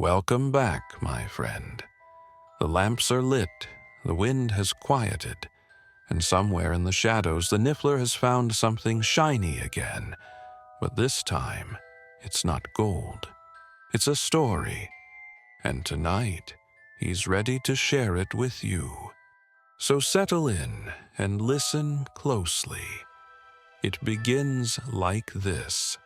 Welcome back, my friend. The lamps are lit, the wind has quieted, and somewhere in the shadows the Niffler has found something shiny again. But this time, it's not gold. It's a story, and tonight, he's ready to share it with you. So settle in and listen closely. It begins like this.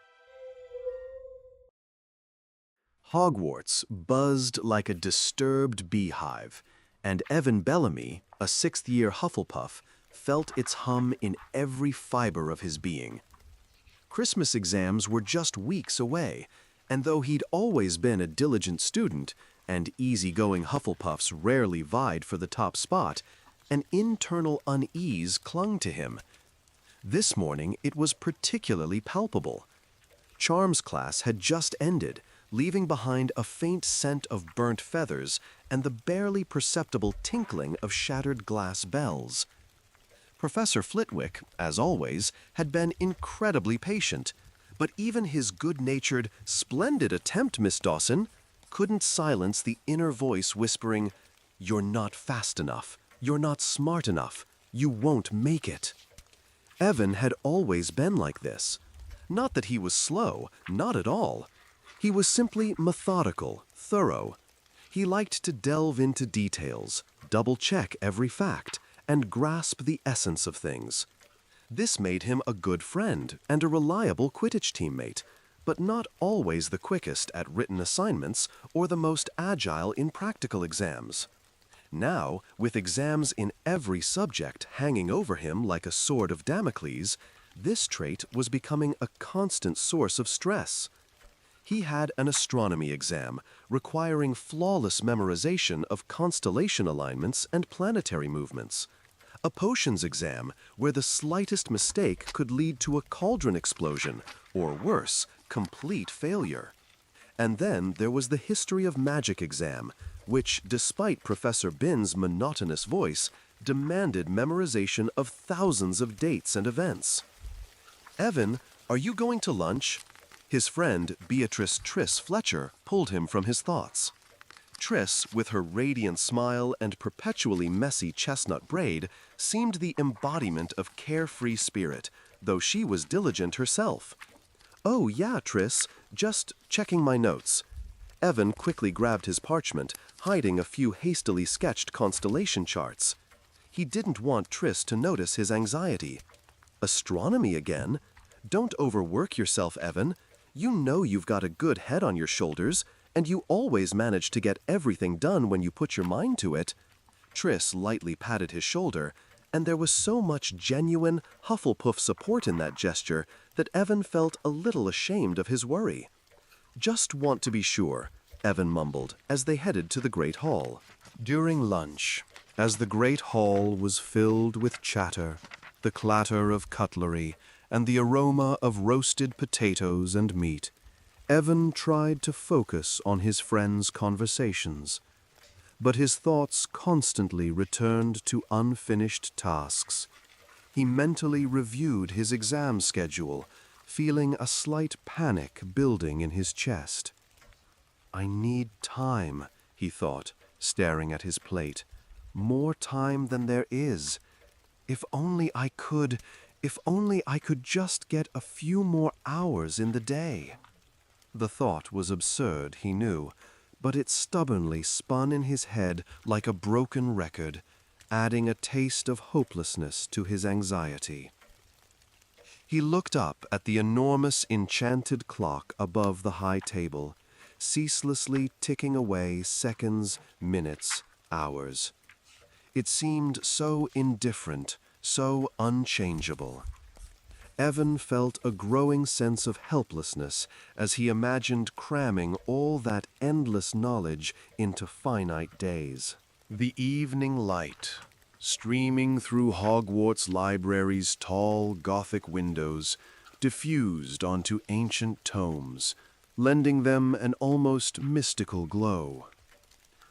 Hogwarts buzzed like a disturbed beehive, and Evan Bellamy, a sixth-year Hufflepuff, felt its hum in every fiber of his being. Christmas exams were just weeks away, and though he'd always been a diligent student, and easygoing Hufflepuffs rarely vied for the top spot, an internal unease clung to him. This morning it was particularly palpable. Charms class had just ended, leaving behind a faint scent of burnt feathers and the barely perceptible tinkling of shattered glass bells. Professor Flitwick, as always, had been incredibly patient, but even his good-natured, "Splendid attempt, Miss Dawson," couldn't silence the inner voice whispering, "You're not fast enough. You're not smart enough. You won't make it." Evan had always been like this. Not that he was slow, not at all. He was simply methodical, thorough. He liked to delve into details, double-check every fact, and grasp the essence of things. This made him a good friend and a reliable Quidditch teammate, but not always the quickest at written assignments or the most agile in practical exams. Now, with exams in every subject hanging over him like a sword of Damocles, this trait was becoming a constant source of stress. He had an astronomy exam requiring flawless memorization of constellation alignments and planetary movements, a potions exam where the slightest mistake could lead to a cauldron explosion, or worse, complete failure. And then there was the history of magic exam, which, despite Professor Bin's monotonous voice, demanded memorization of thousands of dates and events. "Evan, are you going to lunch?" His friend, Beatrice Triss Fletcher, pulled him from his thoughts. Triss, with her radiant smile and perpetually messy chestnut braid, seemed the embodiment of carefree spirit, though she was diligent herself. "Oh, yeah, Triss, just checking my notes." Evan quickly grabbed his parchment, hiding a few hastily sketched constellation charts. He didn't want Triss to notice his anxiety. "Astronomy again? Don't overwork yourself, Evan. You know you've got a good head on your shoulders, and you always manage to get everything done when you put your mind to it." Triss lightly patted his shoulder, and there was so much genuine Hufflepuff support in that gesture that Evan felt a little ashamed of his worry. "Just want to be sure," Evan mumbled as they headed to the Great Hall. During lunch, as the Great Hall was filled with chatter, the clatter of cutlery, and the aroma of roasted potatoes and meat, Evan tried to focus on his friends' conversations. But his thoughts constantly returned to unfinished tasks. He mentally reviewed his exam schedule, feeling a slight panic building in his chest. "I need time," he thought, staring at his plate. "More time than there is. If only I could just get a few more hours in the day." The thought was absurd, he knew, but it stubbornly spun in his head like a broken record, adding a taste of hopelessness to his anxiety. He looked up at the enormous enchanted clock above the high table, ceaselessly ticking away seconds, minutes, hours. It seemed so indifferent, so unchangeable. Evan felt a growing sense of helplessness as he imagined cramming all that endless knowledge into finite days. The evening light, streaming through Hogwarts Library's tall Gothic windows, diffused onto ancient tomes, lending them an almost mystical glow.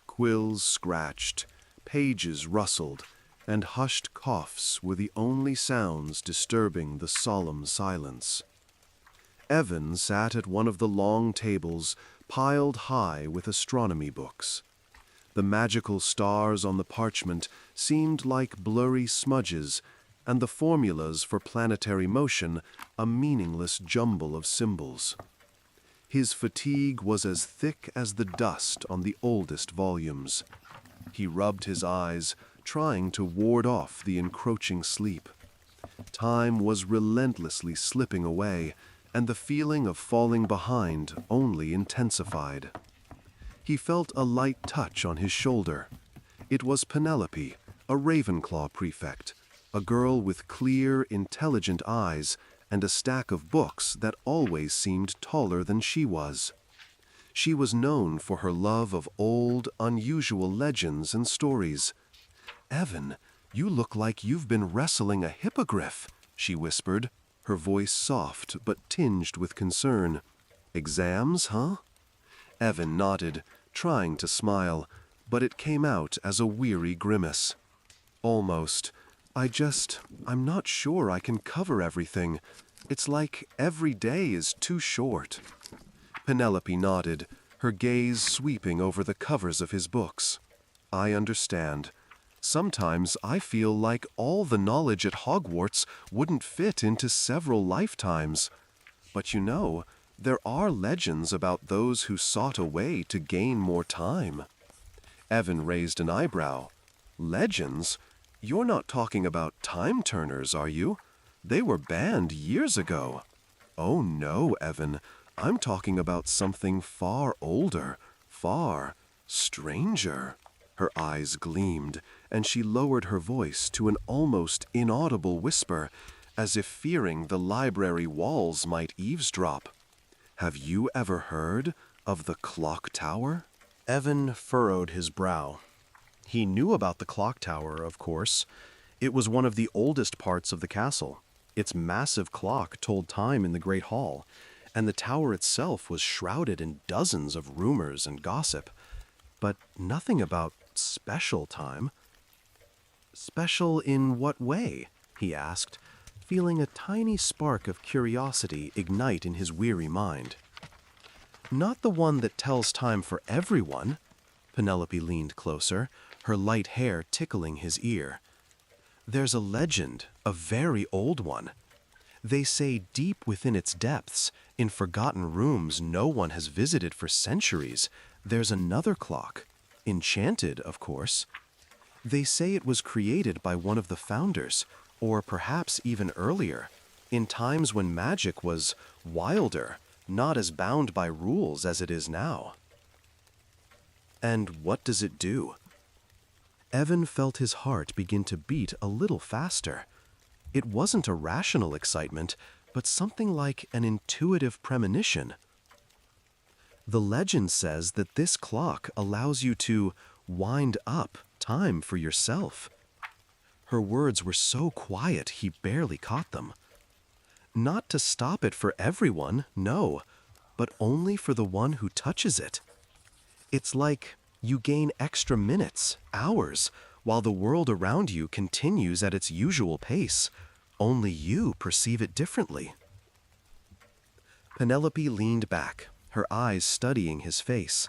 Quills scratched, pages rustled, and hushed coughs were the only sounds disturbing the solemn silence. Evan sat at one of the long tables, piled high with astronomy books. The magical stars on the parchment seemed like blurry smudges, and the formulas for planetary motion a meaningless jumble of symbols. His fatigue was as thick as the dust on the oldest volumes. He rubbed his eyes, trying to ward off the encroaching sleep. Time was relentlessly slipping away, and the feeling of falling behind only intensified. He felt a light touch on his shoulder. It was Penelope, a Ravenclaw prefect, a girl with clear, intelligent eyes and a stack of books that always seemed taller than she was. She was known for her love of old, unusual legends and stories. "Evan, you look like you've been wrestling a hippogriff," she whispered, her voice soft but tinged with concern. "Exams, huh?" Evan nodded, trying to smile, but it came out as a weary grimace. "Almost. I'm not sure I can cover everything. It's like every day is too short." Penelope nodded, her gaze sweeping over the covers of his books. "I understand. Sometimes I feel like all the knowledge at Hogwarts wouldn't fit into several lifetimes. But you know, there are legends about those who sought a way to gain more time." Evan raised an eyebrow. "Legends? You're not talking about time turners, are you? They were banned years ago." "Oh no, Evan. I'm talking about something far older, far stranger." Her eyes gleamed, and she lowered her voice to an almost inaudible whisper, as if fearing the library walls might eavesdrop. "Have you ever heard of the clock tower?" Evan furrowed his brow. He knew about the clock tower, of course. It was one of the oldest parts of the castle. Its massive clock told time in the Great Hall, and the tower itself was shrouded in dozens of rumors and gossip. But nothing about special time. "Special in what way?" he asked, feeling a tiny spark of curiosity ignite in his weary mind. "Not the one that tells time for everyone." Penelope leaned closer, her light hair tickling his ear. "There's a legend, a very old one. They say deep within its depths, in forgotten rooms no one has visited for centuries, there's another clock. Enchanted, of course. They say it was created by one of the founders, or perhaps even earlier, in times when magic was wilder, not as bound by rules as it is now." "And what does it do?" Evan felt his heart begin to beat a little faster. It wasn't a rational excitement, but something like an intuitive premonition. "The legend says that this clock allows you to wind up time for yourself." Her words were so quiet he barely caught them. "Not to stop it for everyone, no, but only for the one who touches it. It's like you gain extra minutes, hours, while the world around you continues at its usual pace. Only you perceive it differently." Penelope leaned back, her eyes studying his face.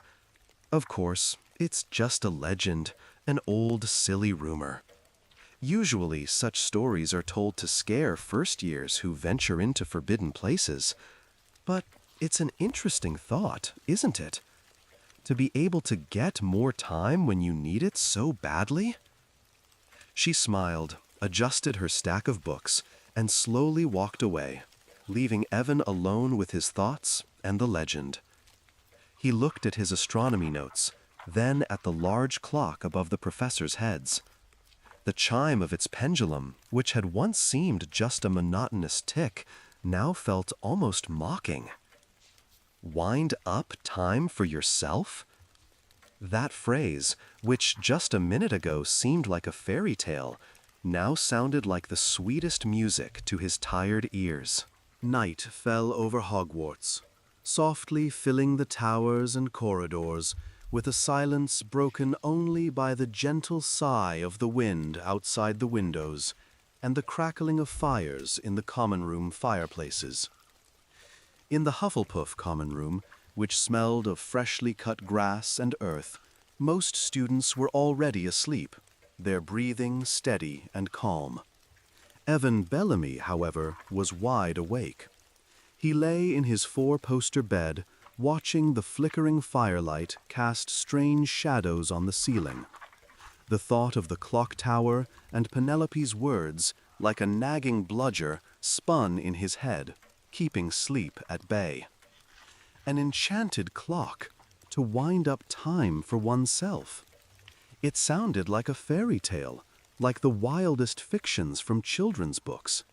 "Of course, it's just a legend, an old, silly rumor. Usually, such stories are told to scare first years who venture into forbidden places. But it's an interesting thought, isn't it? To be able to get more time when you need it so badly?" She smiled, adjusted her stack of books, and slowly walked away, leaving Evan alone with his thoughts and the legend. He looked at his astronomy notes, then at the large clock above the professors' heads. The chime of its pendulum, which had once seemed just a monotonous tick, now felt almost mocking. Wind up time for yourself? That phrase, which just a minute ago seemed like a fairy tale, now sounded like the sweetest music to his tired ears. Night fell over Hogwarts, softly filling the towers and corridors, with a silence broken only by the gentle sigh of the wind outside the windows and the crackling of fires in the common room fireplaces. In the Hufflepuff common room, which smelled of freshly cut grass and earth, most students were already asleep, their breathing steady and calm. Evan Bellamy, however, was wide awake. He lay in his four-poster bed, watching the flickering firelight cast strange shadows on the ceiling. The thought of the clock tower and Penelope's words, like a nagging bludger, spun in his head, keeping sleep at bay. An enchanted clock to wind up time for oneself. It sounded like a fairy tale, like the wildest fictions from children's books.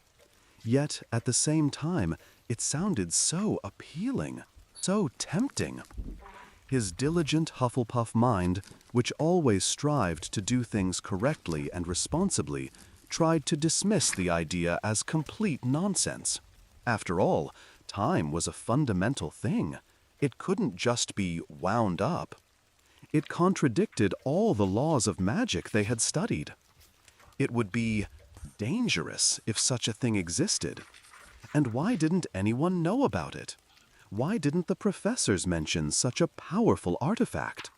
Yet, at the same time, it sounded so appealing, so tempting. His diligent Hufflepuff mind, which always strived to do things correctly and responsibly, tried to dismiss the idea as complete nonsense. After all, time was a fundamental thing. It couldn't just be wound up. It contradicted all the laws of magic they had studied. It would be dangerous if such a thing existed. And why didn't anyone know about it? Why didn't the professors mention such a powerful artifact?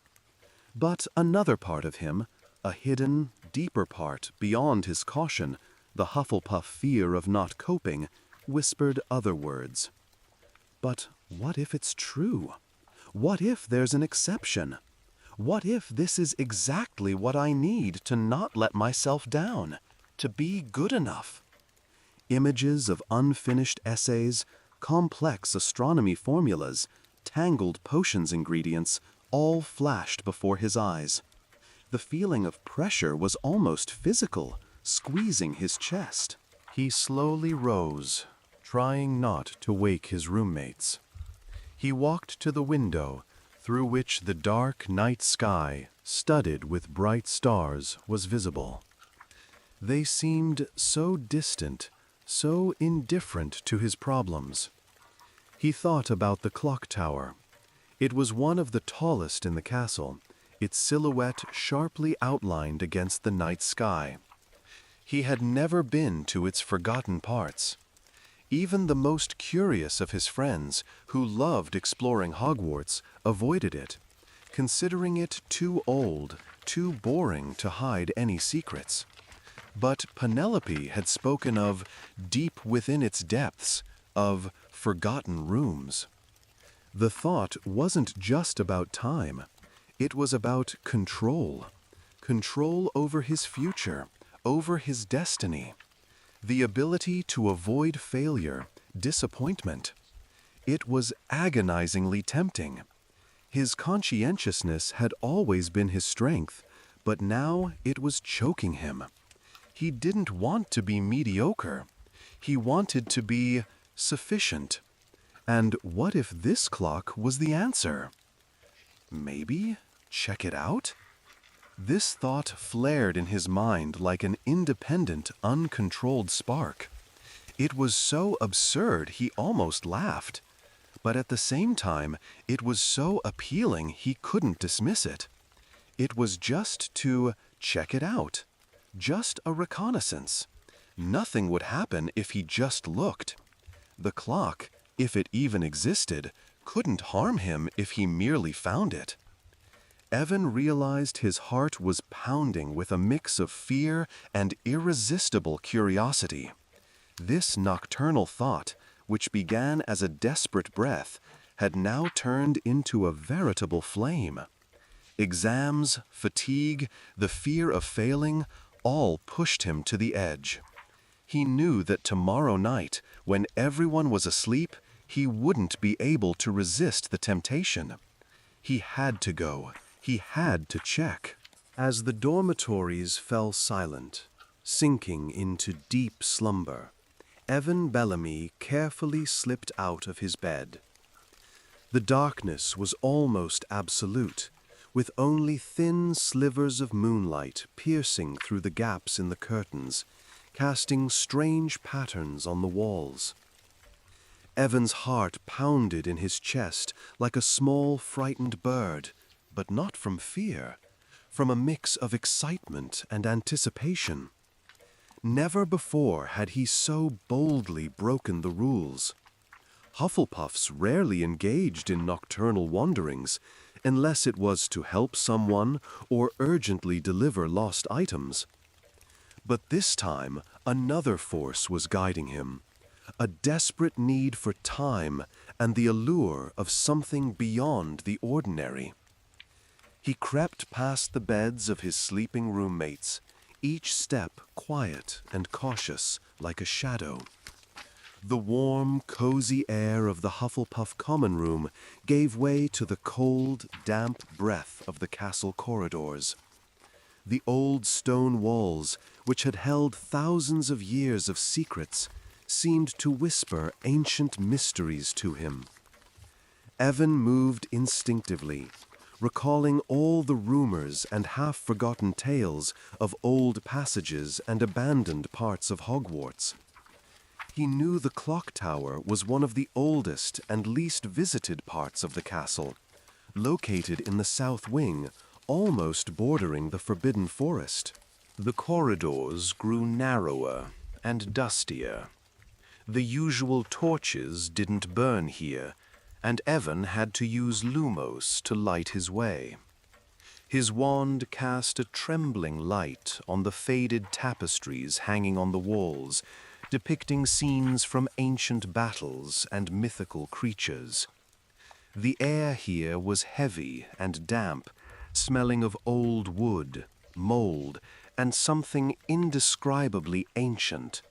But another part of him, a hidden, deeper part beyond his caution, the Hufflepuff fear of not coping, whispered other words. But what if it's true? What if there's an exception? What if this is exactly what I need to not let myself down, to be good enough? Images of unfinished essays, complex astronomy formulas, tangled potions ingredients, all flashed before his eyes. The feeling of pressure was almost physical, squeezing his chest. He slowly rose, trying not to wake his roommates. He walked to the window, through which the dark night sky, studded with bright stars, was visible. They seemed so distant, so indifferent to his problems. He thought about the clock tower. It was one of the tallest in the castle, its silhouette sharply outlined against the night sky. He had never been to its forgotten parts. Even the most curious of his friends, who loved exploring Hogwarts, avoided it, considering it too old, too boring to hide any secrets. But Penelope had spoken of deep within its depths, of forgotten rooms. The thought wasn't just about time. It was about control. Control over his future, over his destiny. The ability to avoid failure, disappointment. It was agonizingly tempting. His conscientiousness had always been his strength, but now it was choking him. He didn't want to be mediocre. He wanted to be sufficient. And what if this clock was the answer? Maybe check it out? This thought flared in his mind like an independent, uncontrolled spark. It was so absurd he almost laughed. But at the same time, it was so appealing he couldn't dismiss it. It was just to check it out. Just a reconnaissance. Nothing would happen if he just looked. The clock, if it even existed, couldn't harm him if he merely found it. Evan realized his heart was pounding with a mix of fear and irresistible curiosity. This nocturnal thought, which began as a desperate breath, had now turned into a veritable flame. Exams, fatigue, the fear of failing, all pushed him to the edge. He knew that tomorrow night, when everyone was asleep, he wouldn't be able to resist the temptation. He had to go. He had to check. As the dormitories fell silent, sinking into deep slumber, Evan Bellamy carefully slipped out of his bed. The darkness was almost absolute, with only thin slivers of moonlight piercing through the gaps in the curtains, casting strange patterns on the walls. Evan's heart pounded in his chest like a small, frightened bird, but not from fear, from a mix of excitement and anticipation. Never before had he so boldly broken the rules. Hufflepuffs rarely engaged in nocturnal wanderings, unless it was to help someone or urgently deliver lost items. But this time, another force was guiding him, a desperate need for time and the allure of something beyond the ordinary. He crept past the beds of his sleeping roommates, each step quiet and cautious like a shadow. The warm, cozy air of the Hufflepuff common room gave way to the cold, damp breath of the castle corridors. The old stone walls, which had held thousands of years of secrets, seemed to whisper ancient mysteries to him. Evan moved instinctively, recalling all the rumors and half-forgotten tales of old passages and abandoned parts of Hogwarts. He knew the clock tower was one of the oldest and least visited parts of the castle, located in the south wing, almost bordering the Forbidden Forest. The corridors grew narrower and dustier. The usual torches didn't burn here, and Evan had to use lumos to light his way. His wand cast a trembling light on the faded tapestries hanging on the walls, depicting scenes from ancient battles and mythical creatures. The air here was heavy and damp, smelling of old wood, mold, and something indescribably ancient.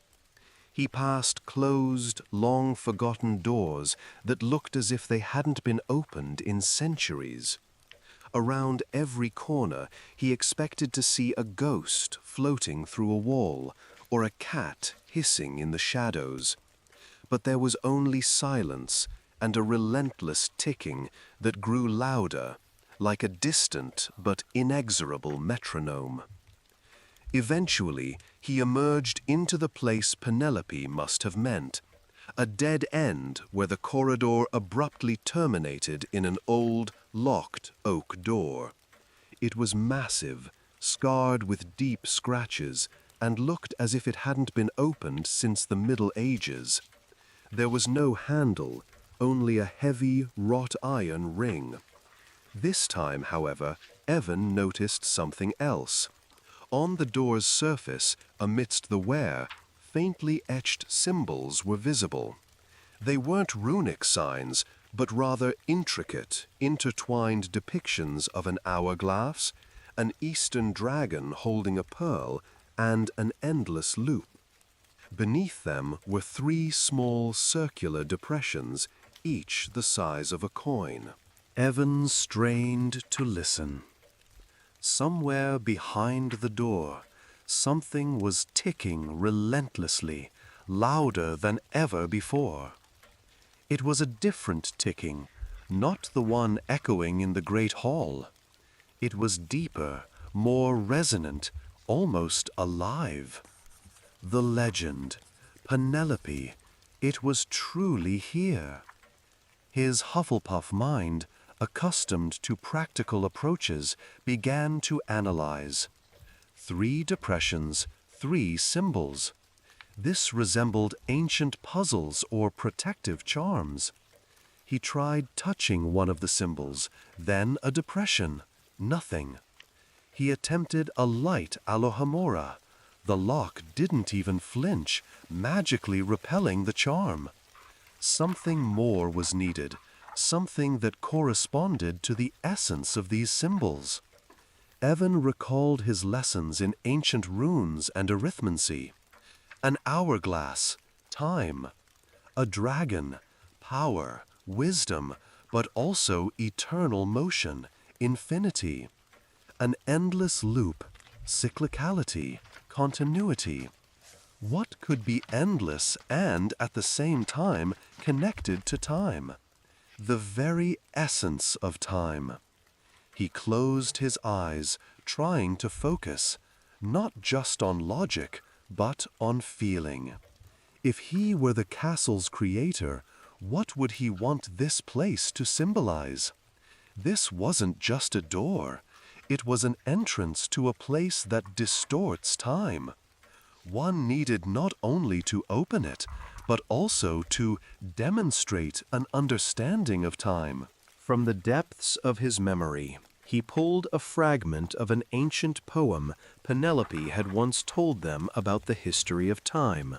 He passed closed, long-forgotten doors that looked as if they hadn't been opened in centuries. Around every corner, he expected to see a ghost floating through a wall, or a cat hissing in the shadows. But there was only silence and a relentless ticking that grew louder, like a distant but inexorable metronome. Eventually, he emerged into the place Penelope must have meant, a dead end where the corridor abruptly terminated in an old, locked oak door. It was massive, scarred with deep scratches, and looked as if it hadn't been opened since the Middle Ages. There was no handle, only a heavy, wrought iron ring. This time, however, Evan noticed something else. On the door's surface, amidst the wear, faintly etched symbols were visible. They weren't runic signs, but rather intricate, intertwined depictions of an hourglass, an Eastern dragon holding a pearl, and an endless loop. Beneath them were 3 small circular depressions, each the size of a coin. Evan strained to listen. Somewhere behind the door, something was ticking relentlessly, louder than ever before. It was a different ticking, not the one echoing in the great hall. It was deeper, more resonant, almost alive. The legend, Penelope, it was truly here. His Hufflepuff mind, accustomed to practical approaches, began to analyze. 3 depressions, 3 symbols. This resembled ancient puzzles or protective charms. He tried touching one of the symbols, then a depression. Nothing. He attempted a light alohomora. The lock didn't even flinch, magically repelling the charm. Something more was needed, something that corresponded to the essence of these symbols. Evan recalled his lessons in ancient runes and arithmancy. An hourglass, time. A dragon, power, wisdom, but also eternal motion, infinity. An endless loop, cyclicality, continuity. What could be endless and, at the same time, connected to time? The very essence of time. He closed his eyes, trying to focus, not just on logic, but on feeling. If he were the castle's creator, what would he want this place to symbolize? This wasn't just a door. It was an entrance to a place that distorts time. One needed not only to open it, but also to demonstrate an understanding of time. From the depths of his memory, he pulled a fragment of an ancient poem Penelope had once told them about the history of time.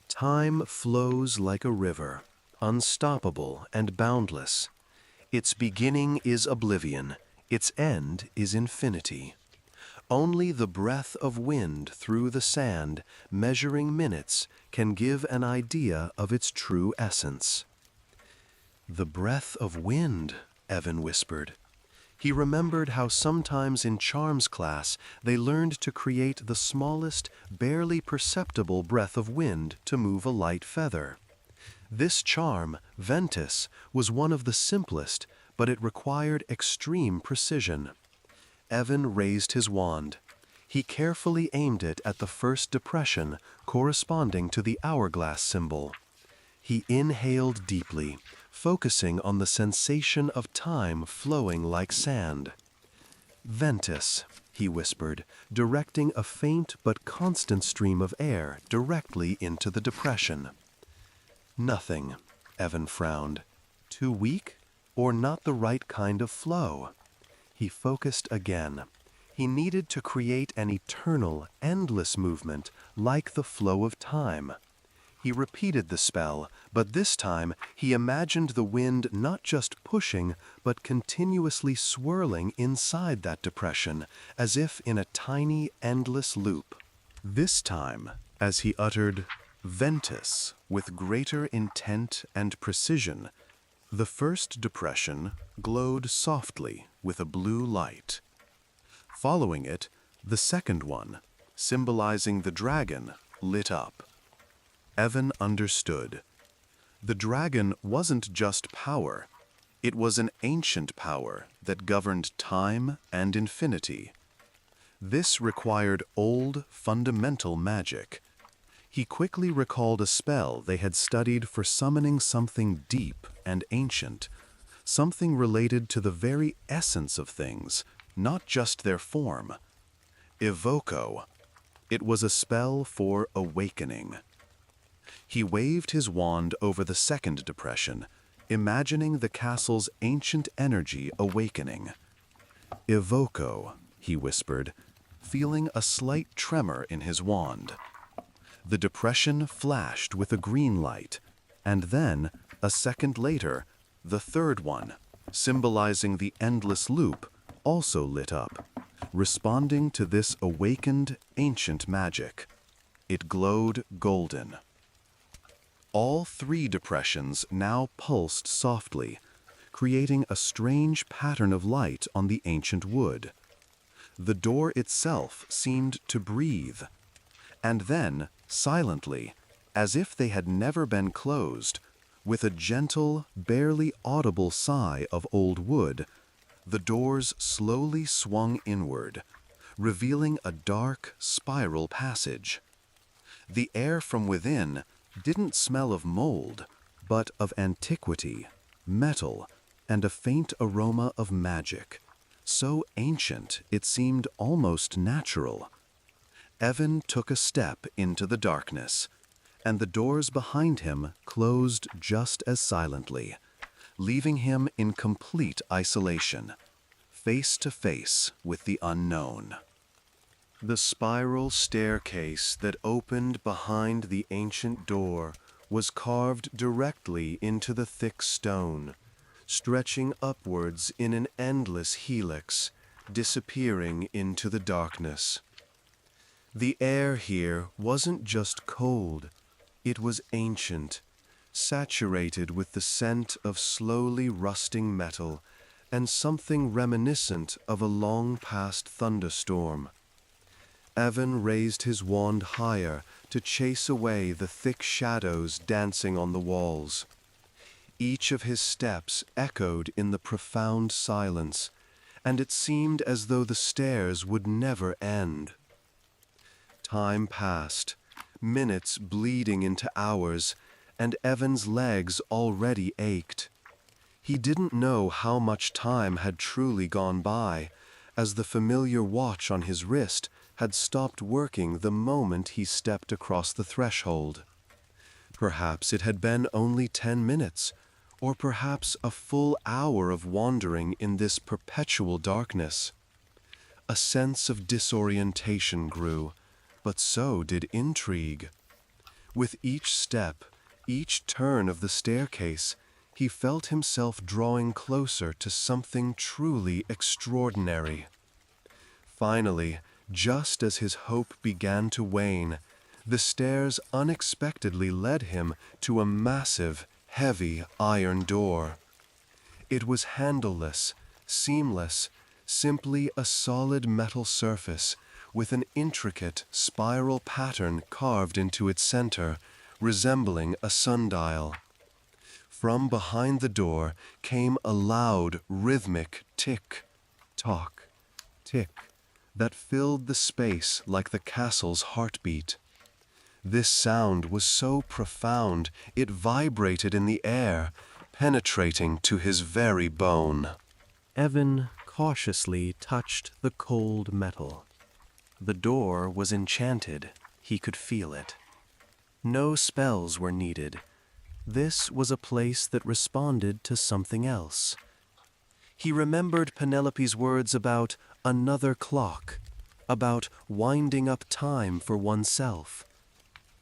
Time flows like a river, unstoppable and boundless. Its beginning is oblivion, its end is infinity. Only the breath of wind through the sand, measuring minutes, can give an idea of its true essence. "The breath of wind," Evan whispered. He remembered how sometimes in charms class they learned to create the smallest, barely perceptible breath of wind to move a light feather. This charm, Ventus, was one of the simplest, but it required extreme precision. Evan raised his wand. He carefully aimed it at the first depression, corresponding to the hourglass symbol. He inhaled deeply, focusing on the sensation of time flowing like sand. "Ventus," he whispered, directing a faint but constant stream of air directly into the depression. "Nothing," Evan frowned. "Too weak, or not the right kind of flow?" He focused again. He needed to create an eternal, endless movement like the flow of time. He repeated the spell, but this time he imagined the wind not just pushing, but continuously swirling inside that depression, as if in a tiny, endless loop. This time, as he uttered "Ventus" with greater intent and precision, the first depression glowed softly with a blue light. Following it, the second one, symbolizing the dragon, lit up. Evan understood. The dragon wasn't just power. It was an ancient power that governed time and infinity. This required old, fundamental magic. He quickly recalled a spell they had studied for summoning something deep and ancient, something related to the very essence of things, not just their form. Evoco. It was a spell for awakening. He waved his wand over the second depression, imagining the castle's ancient energy awakening. "Evoco," he whispered, feeling a slight tremor in his wand. The depression flashed with a green light, and then, a second later, the third one, symbolizing the endless loop, also lit up, responding to this awakened ancient magic. It glowed golden. All three depressions now pulsed softly, creating a strange pattern of light on the ancient wood. The door itself seemed to breathe. And then, silently, as if they had never been closed, with a gentle, barely audible sigh of old wood, the doors slowly swung inward, revealing a dark, spiral passage. The air from within didn't smell of mold, but of antiquity, metal, and a faint aroma of magic, so ancient it seemed almost natural. Evan took a step into the darkness, and the doors behind him closed just as silently, leaving him in complete isolation, face to face with the unknown. The spiral staircase that opened behind the ancient door was carved directly into the thick stone, stretching upwards in an endless helix, disappearing into the darkness. The air here wasn't just cold, it was ancient, saturated with the scent of slowly rusting metal and something reminiscent of a long-past thunderstorm. Evan raised his wand higher to chase away the thick shadows dancing on the walls. Each of his steps echoed in the profound silence, and it seemed as though the stairs would never end. Time passed, minutes bleeding into hours, and Evan's legs already ached. He didn't know how much time had truly gone by, as the familiar watch on his wrist had stopped working the moment he stepped across the threshold. Perhaps it had been only 10 minutes, or perhaps a full hour of wandering in this perpetual darkness. A sense of disorientation grew, but so did intrigue. With each step, each turn of the staircase, he felt himself drawing closer to something truly extraordinary. Finally, just as his hope began to wane, the stairs unexpectedly led him to a massive, heavy iron door. It was handleless, seamless, simply a solid metal surface with an intricate spiral pattern carved into its center, resembling a sundial. From behind the door came a loud, rhythmic tick-tock, tick that filled the space like the castle's heartbeat. This sound was so profound it vibrated in the air, penetrating to his very bone. Evan cautiously touched the cold metal. The door was enchanted. He could feel it. No spells were needed. This was a place that responded to something else. He remembered Penelope's words about another clock, about winding up time for oneself.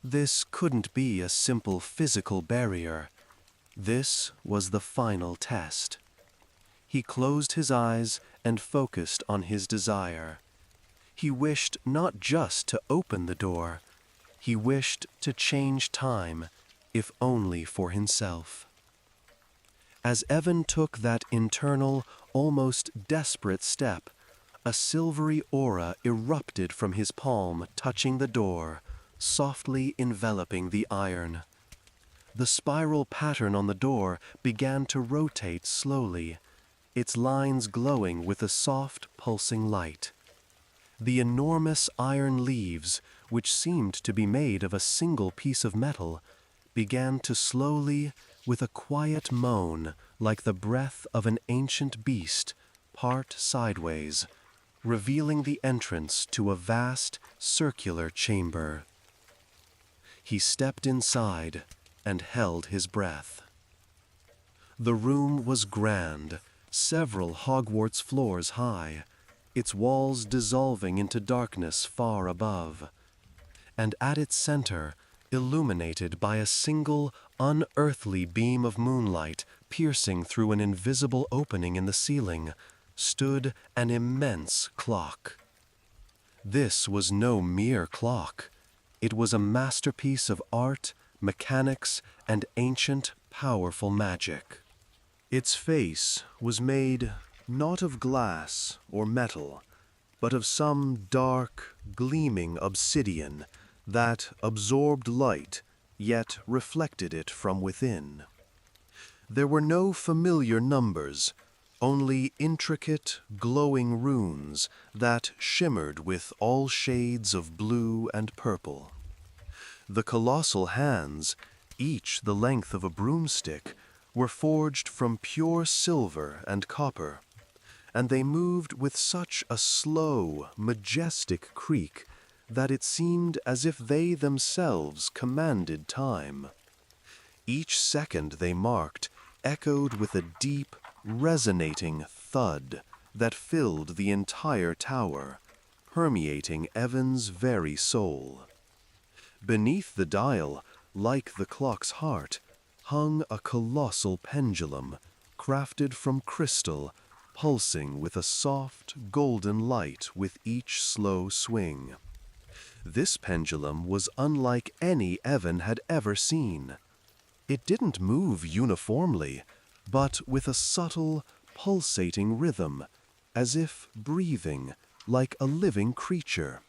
This couldn't be a simple physical barrier. This was the final test. He closed his eyes and focused on his desire. He wished not just to open the door. He wished to change time, if only for himself. As Evan took that internal, almost desperate step, a silvery aura erupted from his palm, touching the door, softly enveloping the iron. The spiral pattern on the door began to rotate slowly, its lines glowing with a soft, pulsing light. The enormous iron leaves, which seemed to be made of a single piece of metal, began to slowly, with a quiet moan like the breath of an ancient beast, part sideways, revealing the entrance to a vast, circular chamber. He stepped inside and held his breath. The room was grand, several Hogwarts floors high, its walls dissolving into darkness far above. And at its center, illuminated by a single, unearthly beam of moonlight piercing through an invisible opening in the ceiling, stood an immense clock. This was no mere clock. It was a masterpiece of art, mechanics, and ancient, powerful magic. Its face was made not of glass or metal, but of some dark, gleaming obsidian that absorbed light, yet reflected it from within. There were no familiar numbers, only intricate, glowing runes that shimmered with all shades of blue and purple. The colossal hands, each the length of a broomstick, were forged from pure silver and copper, and they moved with such a slow, majestic creak that it seemed as if they themselves commanded time. Each second they marked echoed with a deep, resonating thud that filled the entire tower, permeating Evan's very soul. Beneath the dial, like the clock's heart, hung a colossal pendulum, crafted from crystal, pulsing with a soft, golden light with each slow swing. This pendulum was unlike any Evan had ever seen. It didn't move uniformly, but with a subtle, pulsating rhythm, as if breathing, like a living creature.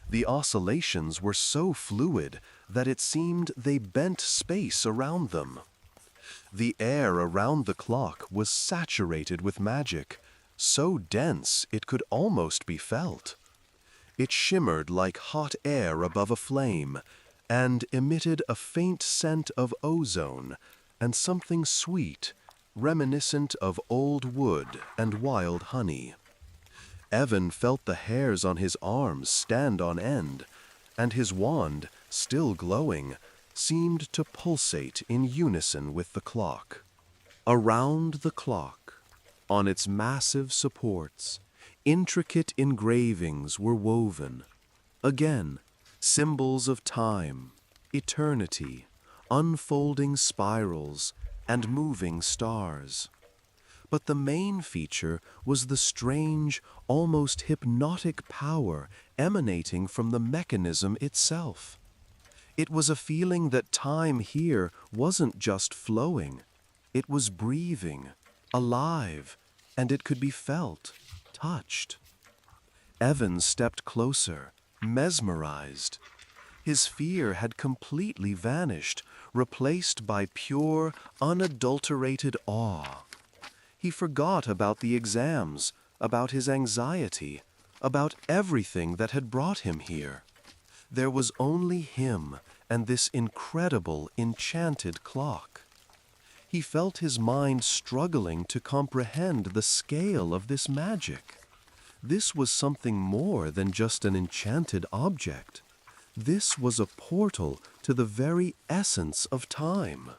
The oscillations were so fluid that it seemed they bent space around them. The air around the clock was saturated with magic, so dense it could almost be felt. It shimmered like hot air above a flame, and emitted a faint scent of ozone and something sweet, reminiscent of old wood and wild honey. Evan felt the hairs on his arms stand on end, and his wand, still glowing, seemed to pulsate in unison with the clock. Around the clock, on its massive supports, intricate engravings were woven. Again, symbols of time, eternity, unfolding spirals, and moving stars. But the main feature was the strange, almost hypnotic power emanating from the mechanism itself. It was a feeling that time here wasn't just flowing. It was breathing, alive, and it could be felt, touched. Evan stepped closer, mesmerized. His fear had completely vanished, replaced by pure, unadulterated awe. He forgot about the exams, about his anxiety, about everything that had brought him here. There was only him and this incredible, enchanted clock. He felt his mind struggling to comprehend the scale of this magic. This was something more than just an enchanted object. This was a portal to the very essence of time.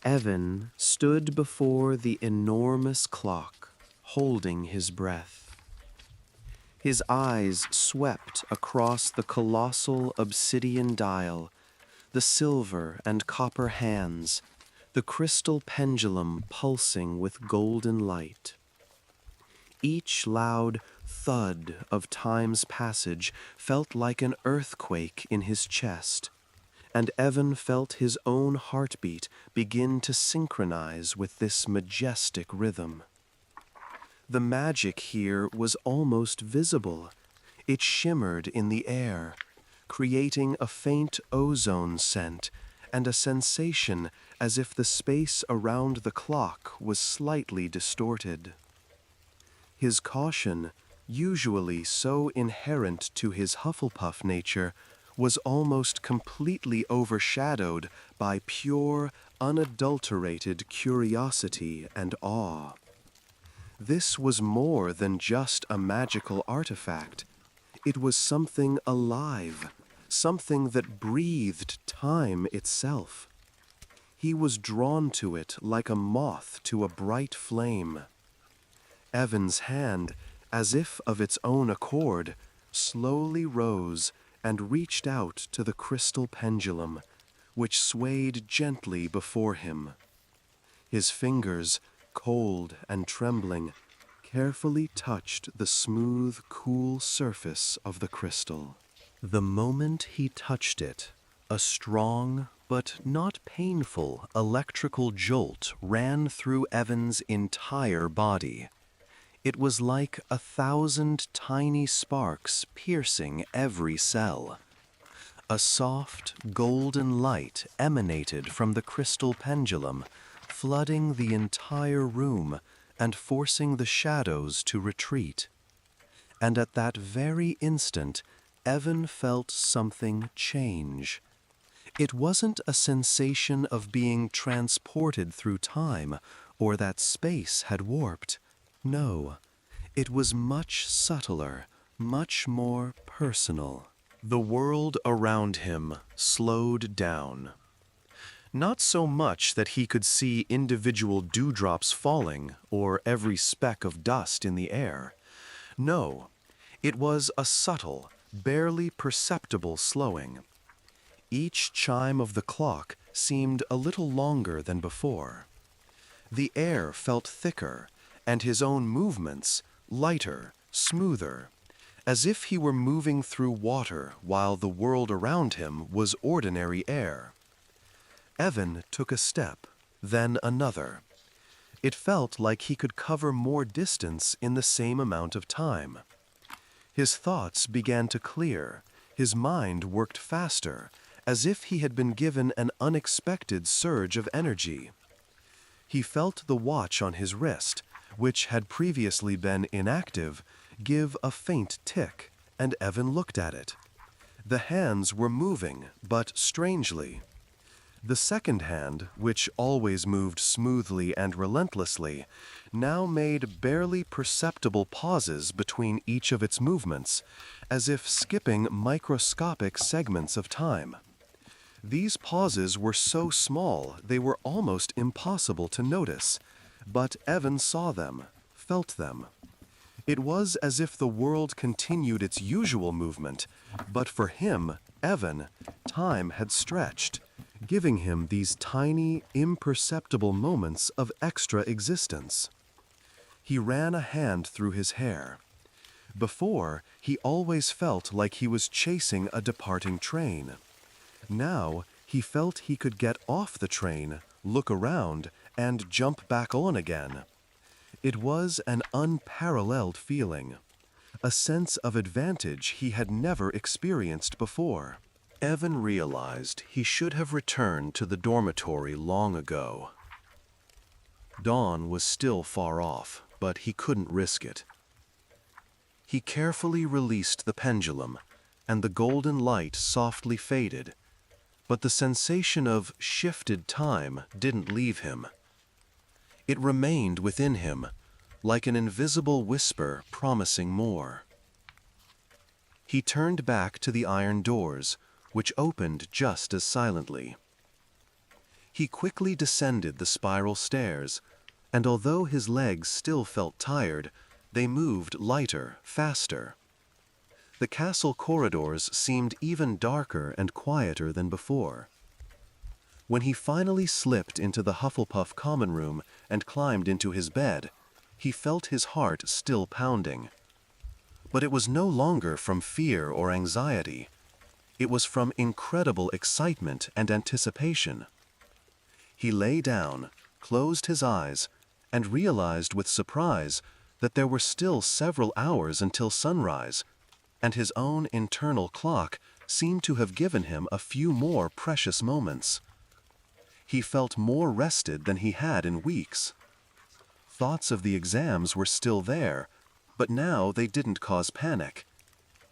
Evan stood before the enormous clock, holding his breath. His eyes swept across the colossal obsidian dial, the silver and copper hands, the crystal pendulum pulsing with golden light. Each loud thud of time's passage felt like an earthquake in his chest, and Evan felt his own heartbeat begin to synchronize with this majestic rhythm. The magic here was almost visible. It shimmered in the air, creating a faint ozone scent and a sensation as if the space around the clock was slightly distorted. His caution, usually so inherent to his Hufflepuff nature, was almost completely overshadowed by pure, unadulterated curiosity and awe. This was more than just a magical artifact. It was something alive, something that breathed time itself. He was drawn to it like a moth to a bright flame. Evan's hand, as if of its own accord, slowly rose and reached out to the crystal pendulum, which swayed gently before him. His fingers, cold and trembling, carefully touched the smooth, cool surface of the crystal. The moment he touched it, a strong but not painful electrical jolt ran through Evan's entire body. It was like 1,000 tiny sparks piercing every cell. A soft, golden light emanated from the crystal pendulum, flooding the entire room and forcing the shadows to retreat. And at that very instant, Evan felt something change. It wasn't a sensation of being transported through time or that space had warped. No, it was much subtler, much more personal. The world around him slowed down. Not so much that he could see individual dewdrops falling or every speck of dust in the air. No, it was a subtle, barely perceptible slowing. Each chime of the clock seemed a little longer than before. The air felt thicker, and his own movements lighter, smoother, as if he were moving through water while the world around him was ordinary air. Evan took a step, then another. It felt like he could cover more distance in the same amount of time. His thoughts began to clear, his mind worked faster, as if he had been given an unexpected surge of energy. He felt the watch on his wrist, which had previously been inactive, give a faint tick, and Evan looked at it. The hands were moving, but strangely. The second hand, which always moved smoothly and relentlessly, now made barely perceptible pauses between each of its movements, as if skipping microscopic segments of time. These pauses were so small they were almost impossible to notice, but Evan saw them, felt them. It was as if the world continued its usual movement, but for him, Evan, time had stretched, giving him these tiny, imperceptible moments of extra existence. He ran a hand through his hair. Before, he always felt like he was chasing a departing train. Now, he felt he could get off the train, look around, and jump back on again. It was an unparalleled feeling, a sense of advantage he had never experienced before. Evan realized he should have returned to the dormitory long ago. Dawn was still far off, but he couldn't risk it. He carefully released the pendulum, and the golden light softly faded, but the sensation of shifted time didn't leave him. It remained within him, like an invisible whisper promising more. He turned back to the iron doors, which opened just as silently. He quickly descended the spiral stairs, and although his legs still felt tired, they moved lighter, faster. The castle corridors seemed even darker and quieter than before. When he finally slipped into the Hufflepuff common room and climbed into his bed, he felt his heart still pounding. But it was no longer from fear or anxiety. It was from incredible excitement and anticipation. He lay down, closed his eyes, and realized with surprise that there were still several hours until sunrise, and his own internal clock seemed to have given him a few more precious moments. He felt more rested than he had in weeks. Thoughts of the exams were still there, but now they didn't cause panic.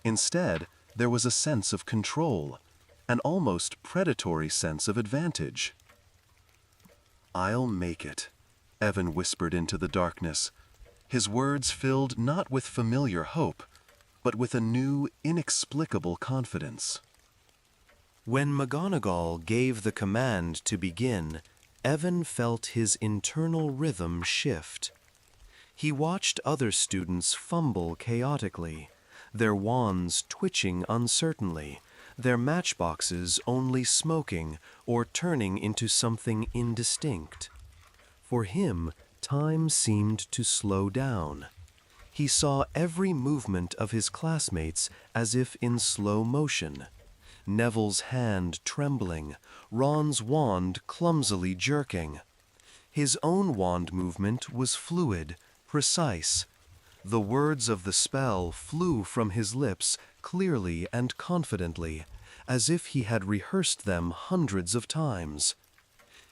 Instead, there was a sense of control, an almost predatory sense of advantage. "I'll make it," Evan whispered into the darkness, his words filled not with familiar hope, but with a new, inexplicable confidence. When McGonagall gave the command to begin, Evan felt his internal rhythm shift. He watched other students fumble chaotically, their wands twitching uncertainly, their matchboxes only smoking or turning into something indistinct. For him, time seemed to slow down. He saw every movement of his classmates as if in slow motion. Neville's hand trembling, Ron's wand clumsily jerking. His own wand movement was fluid, precise. The words of the spell flew from his lips clearly and confidently, as if he had rehearsed them hundreds of times.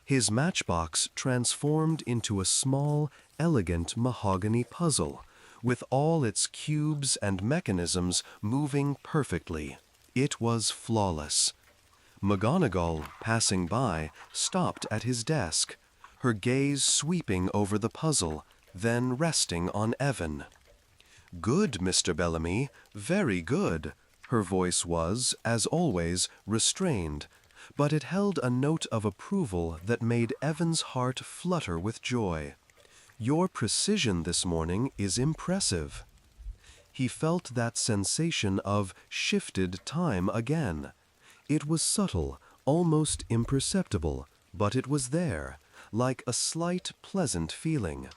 His matchbox transformed into a small, elegant mahogany puzzle, with all its cubes and mechanisms moving perfectly. It was flawless. McGonagall, passing by, stopped at his desk, her gaze sweeping over the puzzle, then resting on Evan. "Good, Mr. Bellamy, very good." Her voice was, as always, restrained, but it held a note of approval that made Evan's heart flutter with joy. "Your precision this morning is impressive." He felt that sensation of shifted time again. It was subtle, almost imperceptible, but it was there, like a slight, pleasant feeling.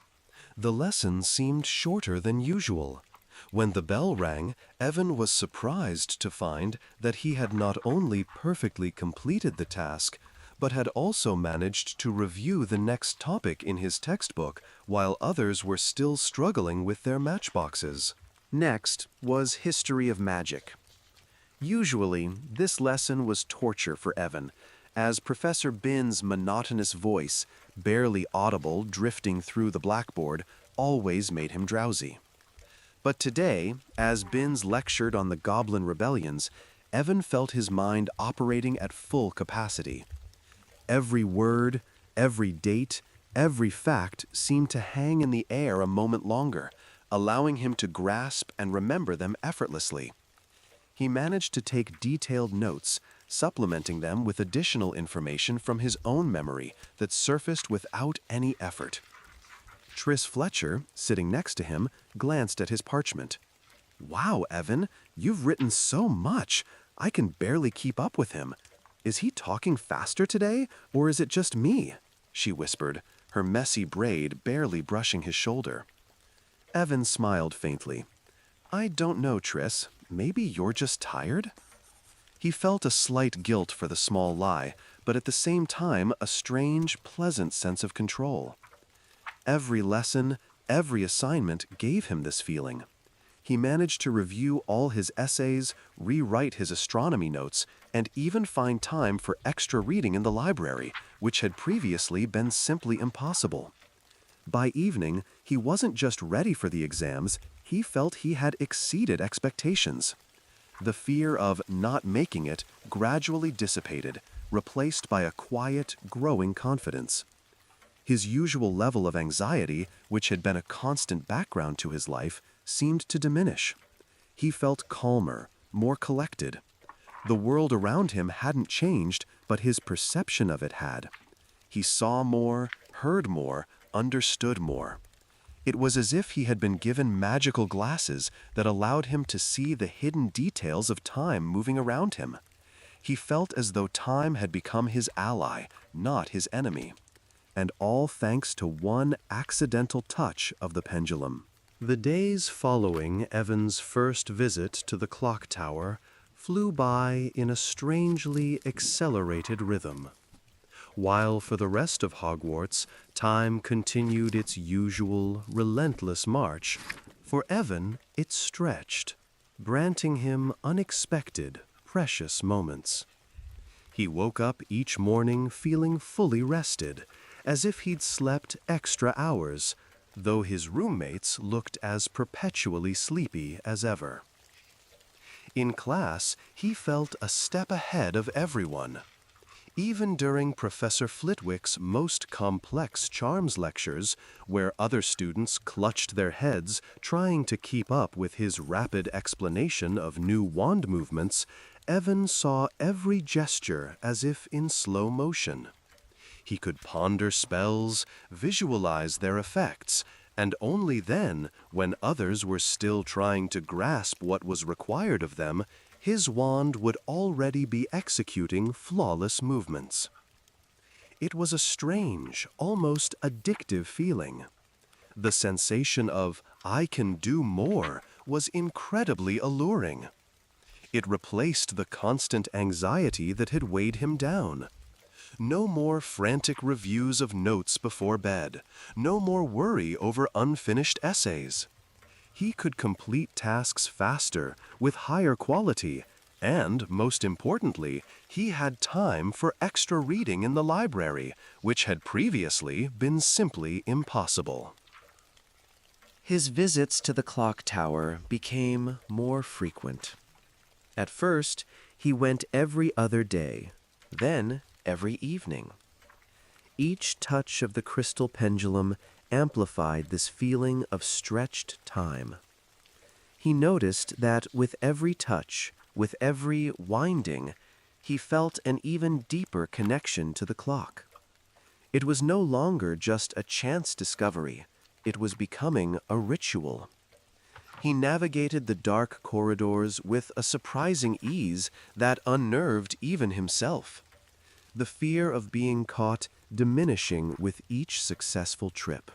The lesson seemed shorter than usual. When the bell rang, Evan was surprised to find that he had not only perfectly completed the task, but had also managed to review the next topic in his textbook while others were still struggling with their matchboxes. Next was History of Magic. Usually, this lesson was torture for Evan, as Professor Binns' monotonous voice, barely audible drifting through the blackboard, always made him drowsy. But today, as Binns lectured on the Goblin rebellions, Evan felt his mind operating at full capacity. Every word, every date, every fact seemed to hang in the air a moment longer, allowing him to grasp and remember them effortlessly. He managed to take detailed notes, supplementing them with additional information from his own memory that surfaced without any effort. Tris Fletcher, sitting next to him, glanced at his parchment. "Wow, Evan, you've written so much. I can barely keep up with him. Is he talking faster today, or is it just me?" she whispered, her messy braid barely brushing his shoulder. Evan smiled faintly. "I don't know, Tris. Maybe you're just tired?" He felt a slight guilt for the small lie, but at the same time a strange, pleasant sense of control. Every lesson, every assignment gave him this feeling. He managed to review all his essays, rewrite his astronomy notes, and even find time for extra reading in the library, which had previously been simply impossible. By evening, he wasn't just ready for the exams, he felt he had exceeded expectations. The fear of not making it gradually dissipated, replaced by a quiet, growing confidence. His usual level of anxiety, which had been a constant background to his life, seemed to diminish. He felt calmer, more collected. The world around him hadn't changed, but his perception of it had. He saw more, heard more, understood more. It was as if he had been given magical glasses that allowed him to see the hidden details of time moving around him. He felt as though time had become his ally, not his enemy. And all thanks to one accidental touch of the pendulum. The days following Evan's first visit to the clock tower flew by in a strangely accelerated rhythm. While for the rest of Hogwarts, time continued its usual, relentless march, for Evan it stretched, granting him unexpected, precious moments. He woke up each morning feeling fully rested, as if he'd slept extra hours, though his roommates looked as perpetually sleepy as ever. In class, he felt a step ahead of everyone. Even during Professor Flitwick's most complex charms lectures, where other students clutched their heads trying to keep up with his rapid explanation of new wand movements, Evan saw every gesture as if in slow motion. He could ponder spells, visualize their effects, and only then, when others were still trying to grasp what was required of them, his wand would already be executing flawless movements. It was a strange, almost addictive feeling. The sensation of, "I can do more," was incredibly alluring. It replaced the constant anxiety that had weighed him down. No more frantic reviews of notes before bed. No more worry over unfinished essays. He could complete tasks faster, with higher quality, and, most importantly, he had time for extra reading in the library, which had previously been simply impossible. His visits to the clock tower became more frequent. At first, he went every other day, then every evening. Each touch of the crystal pendulum amplified this feeling of stretched time. He noticed that with every touch, with every winding, he felt an even deeper connection to the clock. It was no longer just a chance discovery, it was becoming a ritual. He navigated the dark corridors with a surprising ease that unnerved even himself. The fear of being caught diminishing with each successful trip.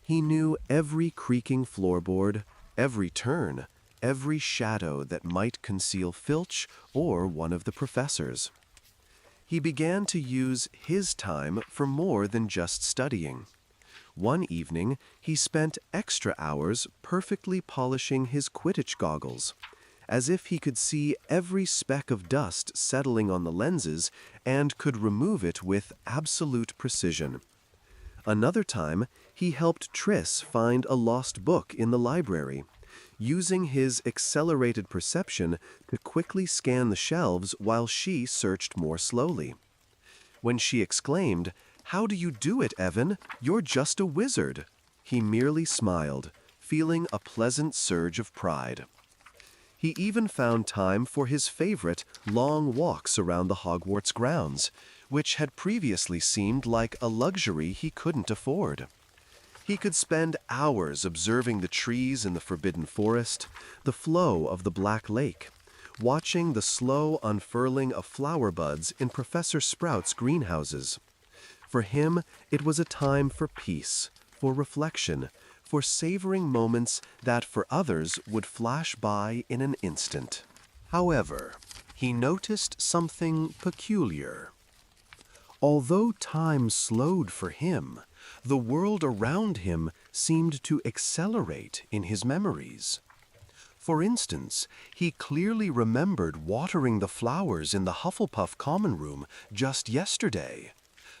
He knew every creaking floorboard, every turn, every shadow that might conceal Filch or one of the professors. He began to use his time for more than just studying. One evening, he spent extra hours perfectly polishing his Quidditch goggles, as if he could see every speck of dust settling on the lenses and could remove it with absolute precision. Another time, he helped Tris find a lost book in the library, using his accelerated perception to quickly scan the shelves while she searched more slowly. When she exclaimed, "How do you do it, Evan? You're just a wizard," he merely smiled, feeling a pleasant surge of pride. He even found time for his favorite long walks around the Hogwarts grounds, which had previously seemed like a luxury he couldn't afford. He could spend hours observing the trees in the Forbidden Forest, the flow of the Black Lake, watching the slow unfurling of flower buds in Professor Sprout's greenhouses. For him, it was a time for peace, for reflection, for savoring moments that for others would flash by in an instant. However, he noticed something peculiar. Although time slowed for him, the world around him seemed to accelerate in his memories. For instance, he clearly remembered watering the flowers in the Hufflepuff common room just yesterday.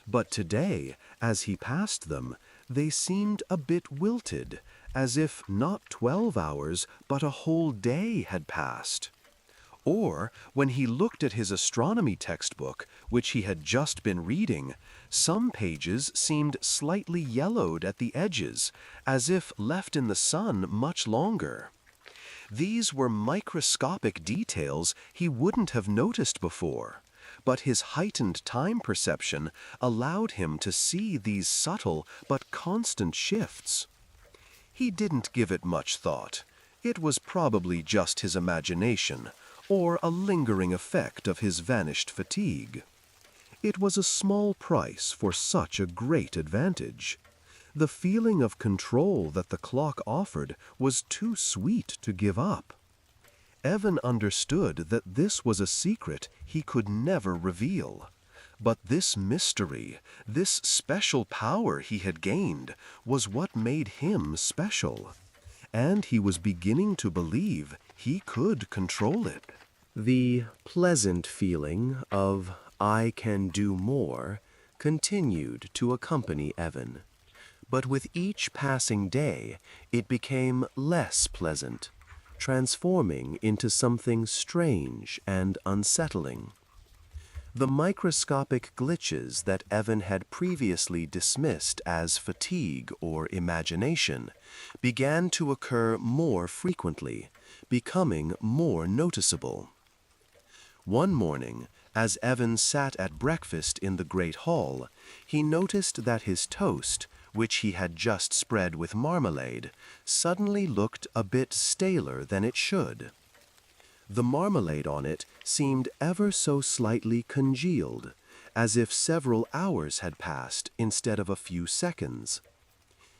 But today, as he passed them, they seemed a bit wilted, as if not 12 hours, but a whole day had passed. Or, when he looked at his astronomy textbook, which he had just been reading, some pages seemed slightly yellowed at the edges, as if left in the sun much longer. These were microscopic details he wouldn't have noticed before, but his heightened time perception allowed him to see these subtle but constant shifts. He didn't give it much thought. It was probably just his imagination, or a lingering effect of his vanished fatigue. It was a small price for such a great advantage. The feeling of control that the clock offered was too sweet to give up. Evan understood that this was a secret he could never reveal. But this mystery, this special power he had gained, was what made him special. And he was beginning to believe he could control it. The pleasant feeling of "I can do more" continued to accompany Evan. But with each passing day, it became less pleasant, transforming into something strange and unsettling. The microscopic glitches that Evan had previously dismissed as fatigue or imagination began to occur more frequently, becoming more noticeable. One morning, as Evan sat at breakfast in the Great Hall, he noticed that his toast, which he had just spread with marmalade, suddenly looked a bit staler than it should. The marmalade on it seemed ever so slightly congealed, as if several hours had passed instead of a few seconds.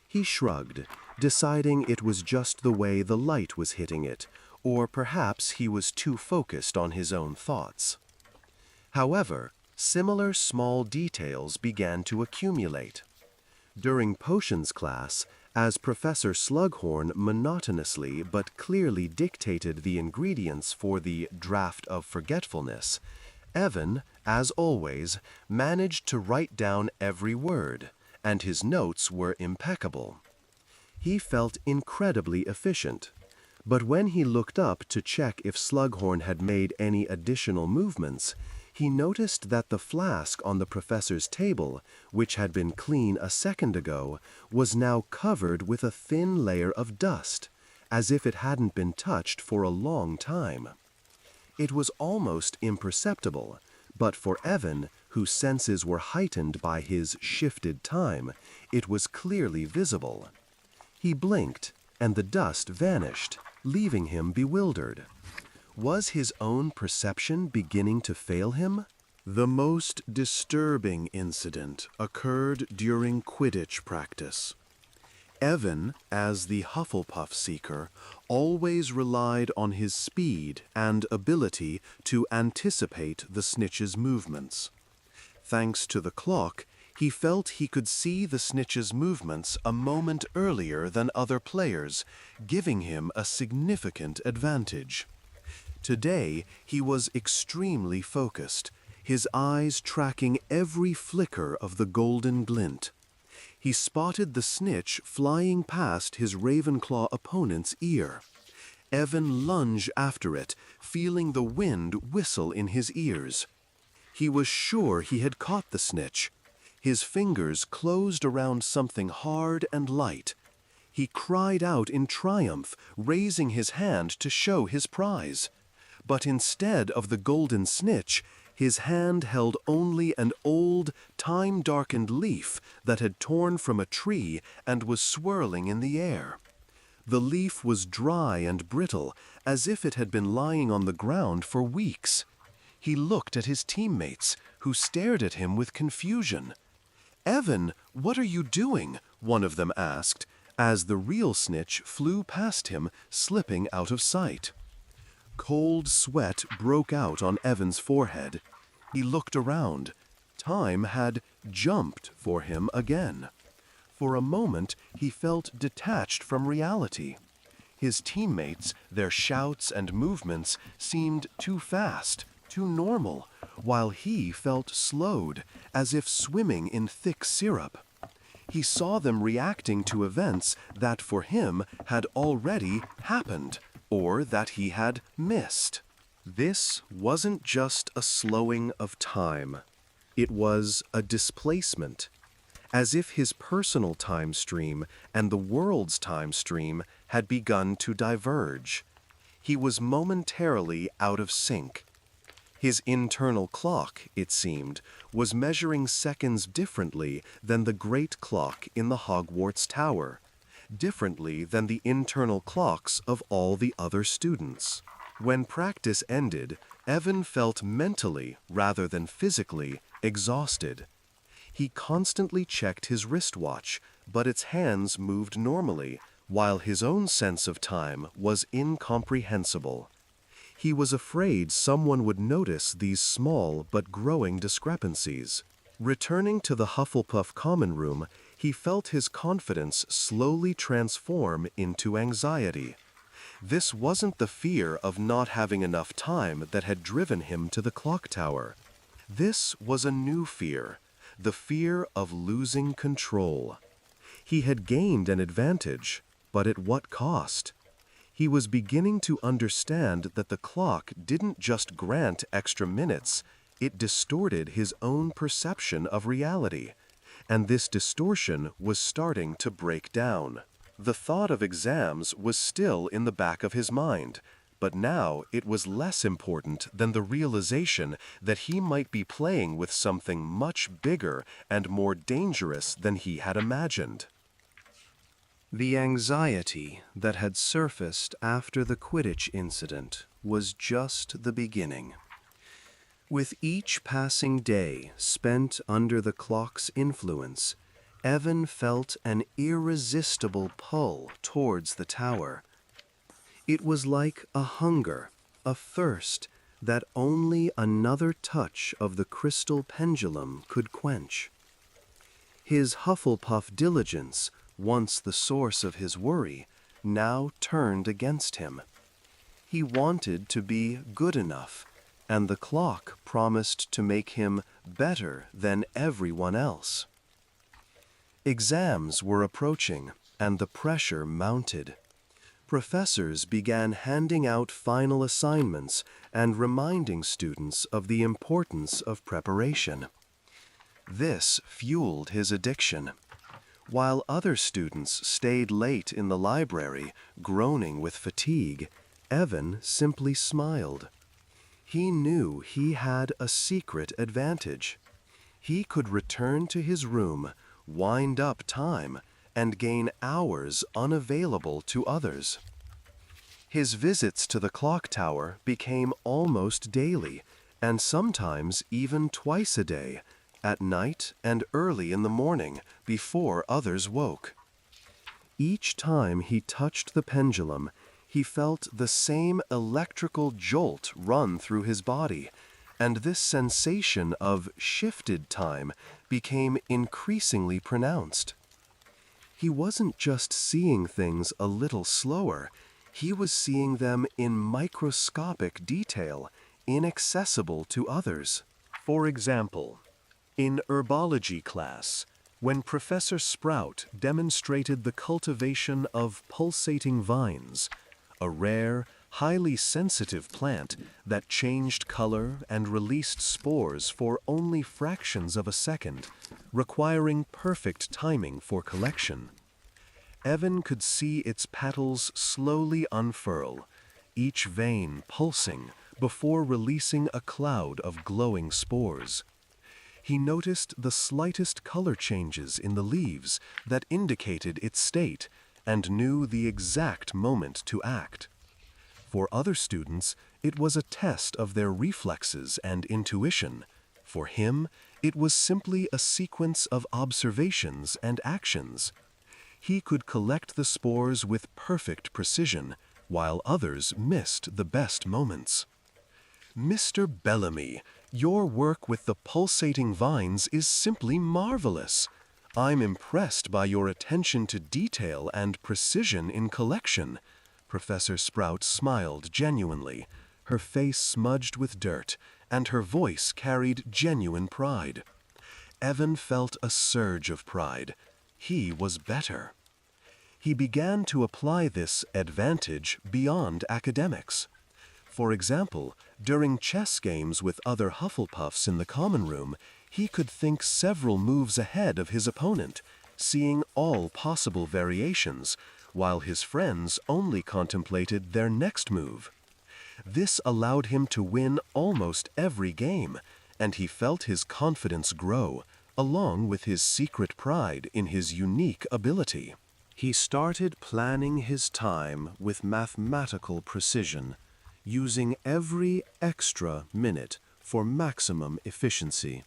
He shrugged, deciding it was just the way the light was hitting it, or perhaps he was too focused on his own thoughts. However, similar small details began to accumulate. During potions class, as Professor Slughorn monotonously but clearly dictated the ingredients for the draught of forgetfulness, Evan, as always, managed to write down every word, and his notes were impeccable. He felt incredibly efficient. But when he looked up to check if Slughorn had made any additional movements, he noticed that the flask on the professor's table, which had been clean a second ago, was now covered with a thin layer of dust, as if it hadn't been touched for a long time. It was almost imperceptible, but for Evan, whose senses were heightened by his shifted time, it was clearly visible. He blinked, and the dust vanished, leaving him bewildered. Was his own perception beginning to fail him? The most disturbing incident occurred during Quidditch practice. Evan, as the Hufflepuff seeker, always relied on his speed and ability to anticipate the snitch's movements. Thanks to the clock, he felt he could see the snitch's movements a moment earlier than other players, giving him a significant advantage. Today, he was extremely focused, his eyes tracking every flicker of the golden glint. He spotted the snitch flying past his Ravenclaw opponent's ear. Evan lunged after it, feeling the wind whistle in his ears. He was sure he had caught the snitch. His fingers closed around something hard and light. He cried out in triumph, raising his hand to show his prize. But instead of the golden snitch, his hand held only an old, time-darkened leaf that had torn from a tree and was swirling in the air. The leaf was dry and brittle, as if it had been lying on the ground for weeks. He looked at his teammates, who stared at him with confusion. "Evan, what are you doing?" one of them asked, as the real snitch flew past him, slipping out of sight. Cold sweat broke out on Evan's forehead. He looked around. Time had jumped for him again. For a moment, he felt detached from reality. His teammates, their shouts and movements seemed too fast, too normal, while he felt slowed, as if swimming in thick syrup. He saw them reacting to events that for him had already happened, or that he had missed. This wasn't just a slowing of time. It was a displacement, as if his personal time stream and the world's time stream had begun to diverge. He was momentarily out of sync. His internal clock, it seemed, was measuring seconds differently than the great clock in the Hogwarts Tower, differently than the internal clocks of all the other students. When practice ended, Evan felt mentally, rather than physically, exhausted. He constantly checked his wristwatch, but its hands moved normally, while his own sense of time was incomprehensible. He was afraid someone would notice these small but growing discrepancies. Returning to the Hufflepuff common room, he felt his confidence slowly transform into anxiety. This wasn't the fear of not having enough time that had driven him to the clock tower. This was a new fear, the fear of losing control. He had gained an advantage, but at what cost? He was beginning to understand that the clock didn't just grant extra minutes, it distorted his own perception of reality, and this distortion was starting to break down. The thought of exams was still in the back of his mind, but now it was less important than the realization that he might be playing with something much bigger and more dangerous than he had imagined. The anxiety that had surfaced after the Quidditch incident was just the beginning. With each passing day spent under the clock's influence, Evan felt an irresistible pull towards the tower. It was like a hunger, a thirst that only another touch of the crystal pendulum could quench. His Hufflepuff diligence, once the source of his worry, now turned against him. He wanted to be good enough, and the clock promised to make him better than everyone else. Exams were approaching, and the pressure mounted. Professors began handing out final assignments and reminding students of the importance of preparation. This fueled his addiction. While other students stayed late in the library, groaning with fatigue, Evan simply smiled. He knew he had a secret advantage. He could return to his room, wind up time, and gain hours unavailable to others. His visits to the clock tower became almost daily, and sometimes even twice a day, at night and early in the morning, before others woke. Each time he touched the pendulum, he felt the same electrical jolt run through his body, and this sensation of shifted time became increasingly pronounced. He wasn't just seeing things a little slower, he was seeing them in microscopic detail, inaccessible to others. For example, in herbology class, when Professor Sprout demonstrated the cultivation of pulsating vines, a rare, highly sensitive plant that changed color and released spores for only fractions of a second, requiring perfect timing for collection. Evan could see its petals slowly unfurl, each vein pulsing before releasing a cloud of glowing spores. He noticed the slightest color changes in the leaves that indicated its state and knew the exact moment to act. For other students, it was a test of their reflexes and intuition. For him, it was simply a sequence of observations and actions. He could collect the spores with perfect precision, while others missed the best moments. "Mr. Bellamy, your work with the pulsating vines is simply marvelous. I'm impressed by your attention to detail and precision in collection." Professor Sprout smiled genuinely, her face smudged with dirt, and her voice carried genuine pride. Evan felt a surge of pride. He was better. He began to apply this advantage beyond academics. For example, during chess games with other Hufflepuffs in the common room, he could think several moves ahead of his opponent, seeing all possible variations, while his friends only contemplated their next move. This allowed him to win almost every game, and he felt his confidence grow, along with his secret pride in his unique ability. He started planning his time with mathematical precision, using every extra minute for maximum efficiency.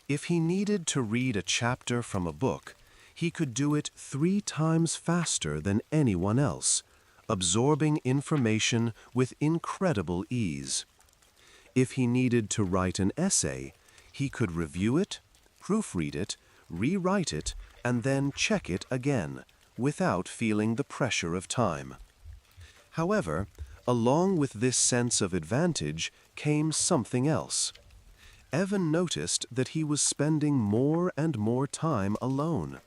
If he needed to read a chapter from a book, he could do it 3 times faster than anyone else, absorbing information with incredible ease. If he needed to write an essay, he could review it, proofread it, rewrite it, and then check it again, without feeling the pressure of time. However, along with this sense of advantage came something else. Evan noticed that he was spending more and more time alone.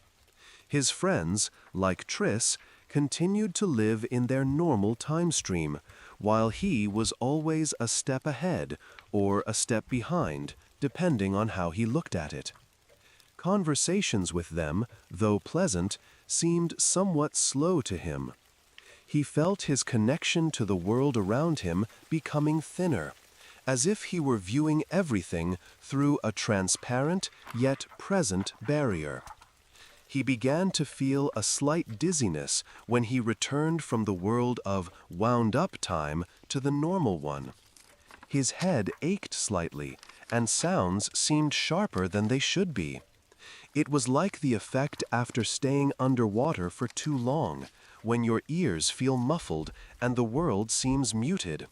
His friends, like Triss, continued to live in their normal time stream, while he was always a step ahead or a step behind, depending on how he looked at it. Conversations with them, though pleasant, seemed somewhat slow to him. He felt his connection to the world around him becoming thinner, as if he were viewing everything through a transparent yet present barrier. He began to feel a slight dizziness when he returned from the world of wound-up time to the normal one. His head ached slightly, and sounds seemed sharper than they should be. It was like the effect after staying underwater for too long, when your ears feel muffled and the world seems muted.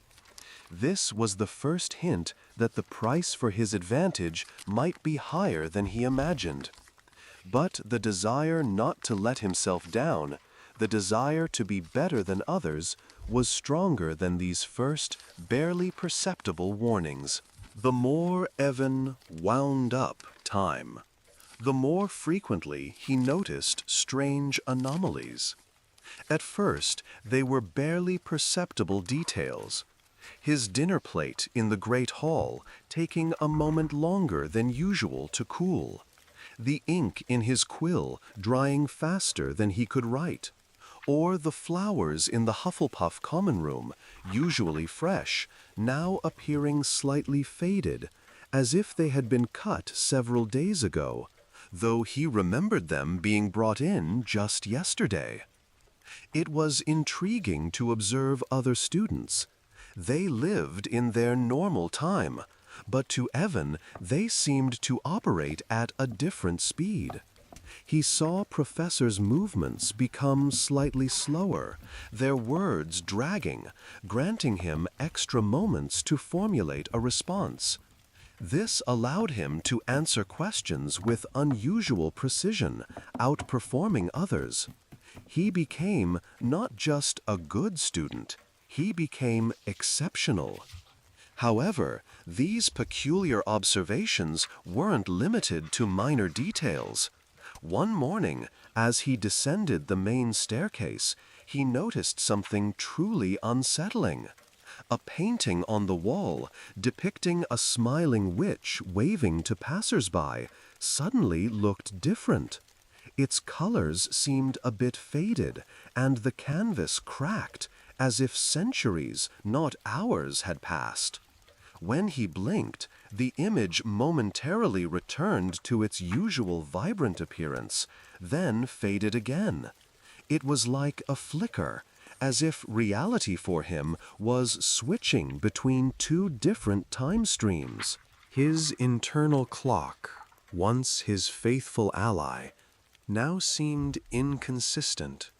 This was the first hint that the price for his advantage might be higher than he imagined. But the desire not to let himself down, the desire to be better than others, was stronger than these first, barely perceptible warnings. The more Evan wound up time, the more frequently he noticed strange anomalies. At first, they were barely perceptible details. His dinner plate in the Great Hall taking a moment longer than usual to cool. The ink in his quill drying faster than he could write. Or the flowers in the Hufflepuff common room, usually fresh, now appearing slightly faded, as if they had been cut several days ago, though he remembered them being brought in just yesterday. It was intriguing to observe other students. They lived in their normal time, but to Evan they seemed to operate at a different speed. He saw professors' movements become slightly slower, their words dragging, granting him extra moments to formulate a response. This allowed him to answer questions with unusual precision, outperforming others. He became not just a good student, he became exceptional. However, these peculiar observations weren't limited to minor details. One morning, as he descended the main staircase, he noticed something truly unsettling. A painting on the wall, depicting a smiling witch waving to passers-by, suddenly looked different. Its colors seemed a bit faded, and the canvas cracked, as if centuries, not hours, had passed. When he blinked, the image momentarily returned to its usual vibrant appearance, then faded again. It was like a flicker, as if reality for him was switching between two different time streams. His internal clock, once his faithful ally, now seemed inconsistent.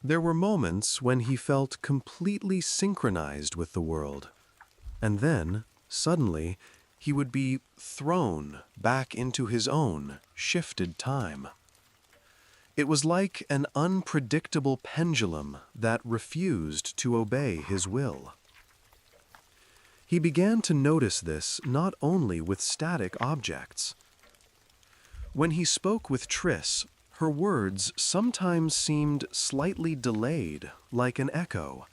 There were moments when he felt completely synchronized with the world, and then, suddenly, he would be thrown back into his own shifted time. It was like an unpredictable pendulum that refused to obey his will. He began to notice this not only with static objects. When he spoke with Triss, her words sometimes seemed slightly delayed, like an echo.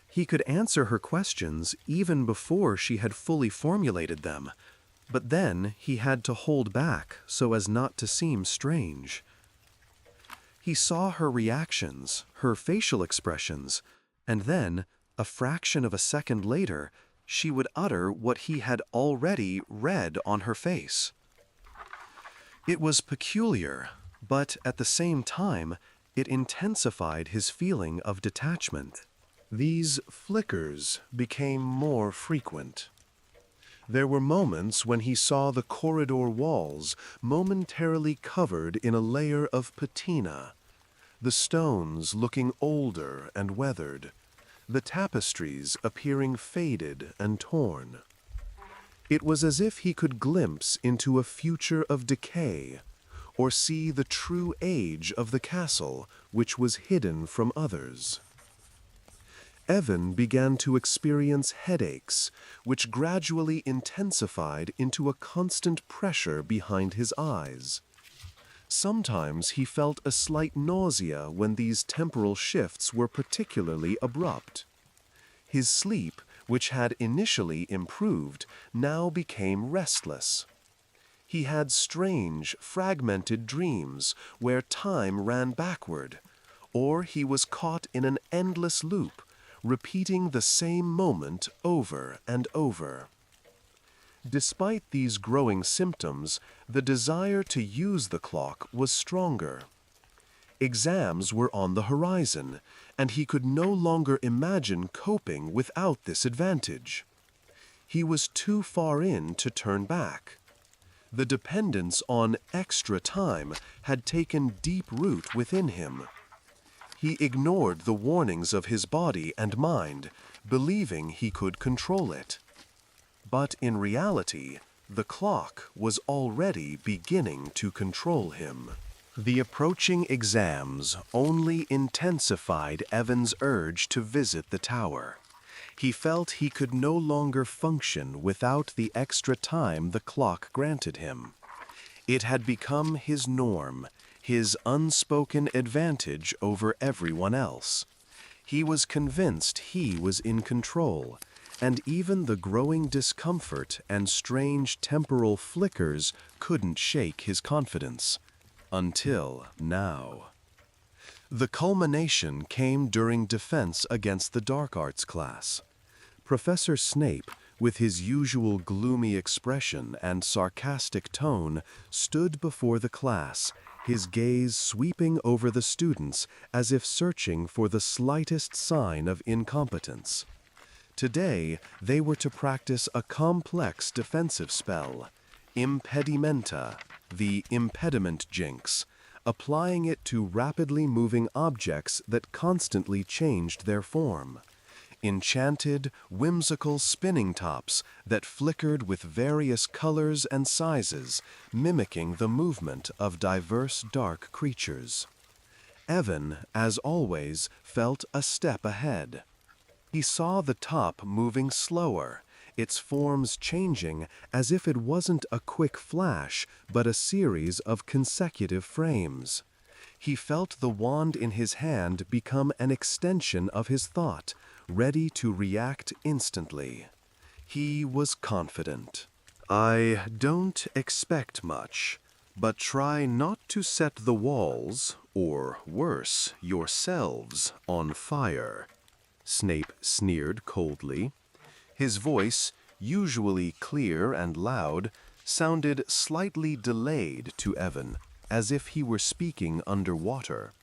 He could answer her questions even before she had fully formulated them, but then he had to hold back so as not to seem strange. He saw her reactions, her facial expressions, and then, a fraction of a second later, she would utter what he had already read on her face. It was peculiar, but at the same time, it intensified his feeling of detachment. These flickers became more frequent. There were moments when he saw the corridor walls momentarily covered in a layer of patina, the stones looking older and weathered, the tapestries appearing faded and torn. It was as if he could glimpse into a future of decay, or see the true age of the castle which was hidden from others. Evan began to experience headaches, which gradually intensified into a constant pressure behind his eyes. Sometimes he felt a slight nausea when these temporal shifts were particularly abrupt. His sleep, which had initially improved, now became restless. He had strange, fragmented dreams where time ran backward, or he was caught in an endless loop, repeating the same moment over and over. Despite these growing symptoms, the desire to use the clock was stronger. Exams were on the horizon, and he could no longer imagine coping without this advantage. He was too far in to turn back. The dependence on extra time had taken deep root within him. He ignored the warnings of his body and mind, believing he could control it. But in reality, the clock was already beginning to control him. The approaching exams only intensified Evan's urge to visit the tower. He felt he could no longer function without the extra time the clock granted him. It had become his norm, his unspoken advantage over everyone else. He was convinced he was in control, and even the growing discomfort and strange temporal flickers couldn't shake his confidence. Until now. The culmination came during defense against the dark arts class. Professor Snape, with his usual gloomy expression and sarcastic tone, stood before the class, his gaze sweeping over the students as if searching for the slightest sign of incompetence. Today, they were to practice a complex defensive spell, Impedimenta, the impediment jinx, applying it to rapidly moving objects that constantly changed their form. Enchanted, whimsical spinning tops that flickered with various colors and sizes, mimicking the movement of diverse dark creatures. Evan, as always, felt a step ahead. He saw the top moving slower, its forms changing as if it wasn't a quick flash, but a series of consecutive frames. He felt the wand in his hand become an extension of his thought, ready to react instantly. He was confident. "I don't expect much, But try not to set the walls, or worse, yourselves, on fire, Snape sneered coldly. His voice, usually clear and loud, sounded slightly delayed to Evan, as if he were speaking underwater.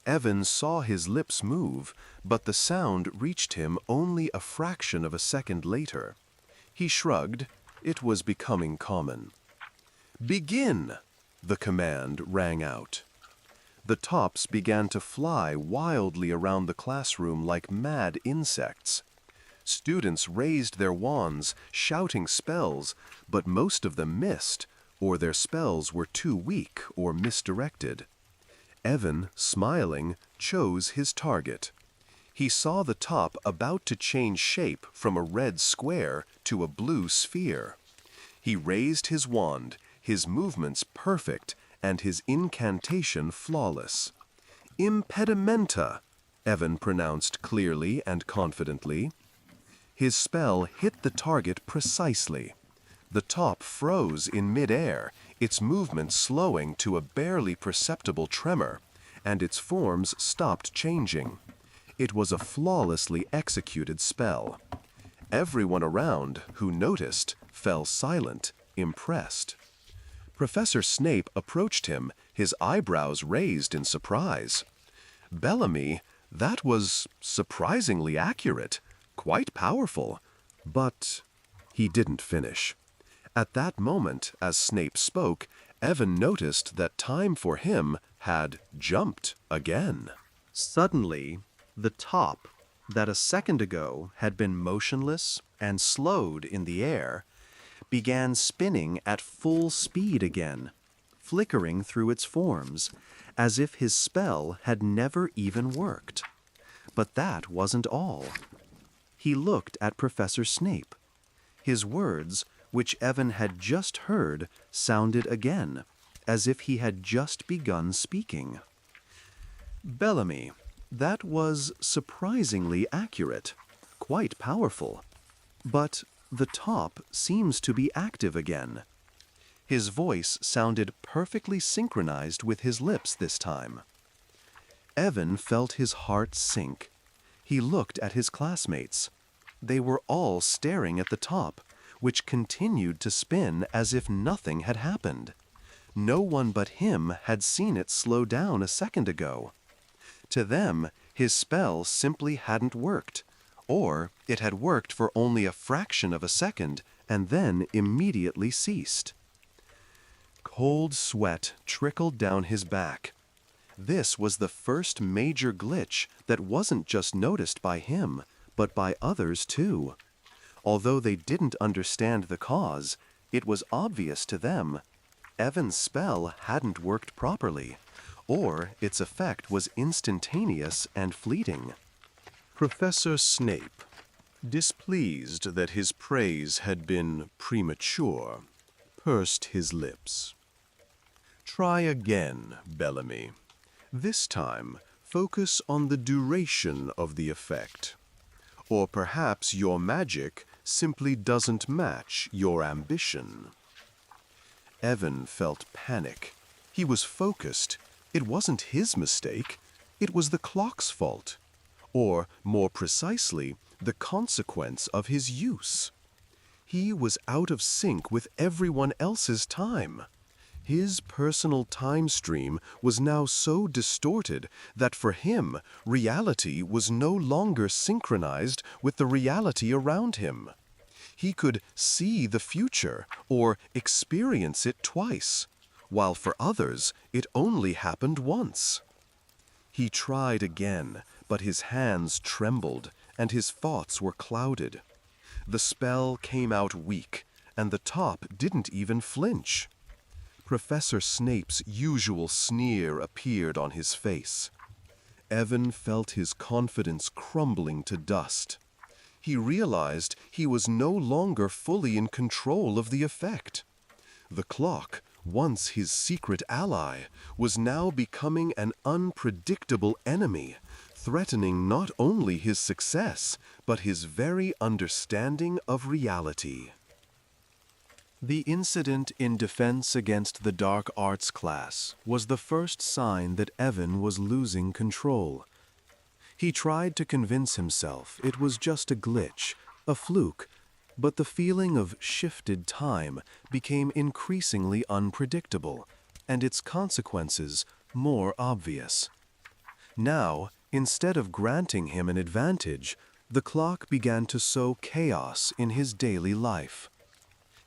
Evan saw his lips move, but the sound reached him only a fraction of a second later. He shrugged. It was becoming common. "Begin!" the command rang out. The tops began to fly wildly around the classroom like mad insects. Students raised their wands, shouting spells, but most of them missed, or their spells were too weak or misdirected. Evan, smiling, chose his target. He saw the top about to change shape from a red square to a blue sphere. He raised his wand, his movements perfect, and his incantation flawless. "Impedimenta," Evan pronounced clearly and confidently. His spell hit the target precisely. The top froze in midair, its movements slowing to a barely perceptible tremor, and its forms stopped changing. It was a flawlessly executed spell. Everyone around who noticed fell silent, impressed. Professor Snape approached him, his eyebrows raised in surprise. "Bellamy, that was surprisingly accurate, quite powerful, but—" He didn't finish. At that moment, as Snape spoke, Evan noticed that time for him had jumped again. Suddenly, the top, that a second ago had been motionless and slowed in the air, began spinning at full speed again, flickering through its forms, as if his spell had never even worked. But that wasn't all. He looked at Professor Snape. His words, which Evan had just heard, sounded again, as if he had just begun speaking. "Bellamy, that was surprisingly accurate, quite powerful. But the top seems to be active again." His voice sounded perfectly synchronized with his lips this time. Evan felt his heart sink. He looked at his classmates. They were all staring at the top, which continued to spin as if nothing had happened. No one but him had seen it slow down a second ago. To them, his spell simply hadn't worked, or it had worked for only a fraction of a second and then immediately ceased. Cold sweat trickled down his back. This was the first major glitch that wasn't just noticed by him, but by others too. Although they didn't understand the cause, it was obvious to them. Evan's spell hadn't worked properly, or its effect was instantaneous and fleeting. Professor Snape, displeased that his praise had been premature, pursed his lips. "Try again, Bellamy. This time, focus on the duration of the effect. Or perhaps your magic simply doesn't match your ambition." Evan felt panic. He was focused. It wasn't his mistake. It was the clock's fault. Or, more precisely, the consequence of his use. He was out of sync with everyone else's time. His personal time stream was now so distorted that for him, reality was no longer synchronized with the reality around him. He could see the future or experience it twice, while for others it only happened once. He tried again, but his hands trembled and his thoughts were clouded. The spell came out weak, and the top didn't even flinch. Professor Snape's usual sneer appeared on his face. Evan felt his confidence crumbling to dust. He realized he was no longer fully in control of the effect. The clock, once his secret ally, was now becoming an unpredictable enemy, threatening not only his success, but his very understanding of reality. The incident in Defense Against the Dark Arts class was the first sign that Evan was losing control. He tried to convince himself it was just a glitch, a fluke, but the feeling of shifted time became increasingly unpredictable, and its consequences more obvious. Now, instead of granting him an advantage, the clock began to sow chaos in his daily life.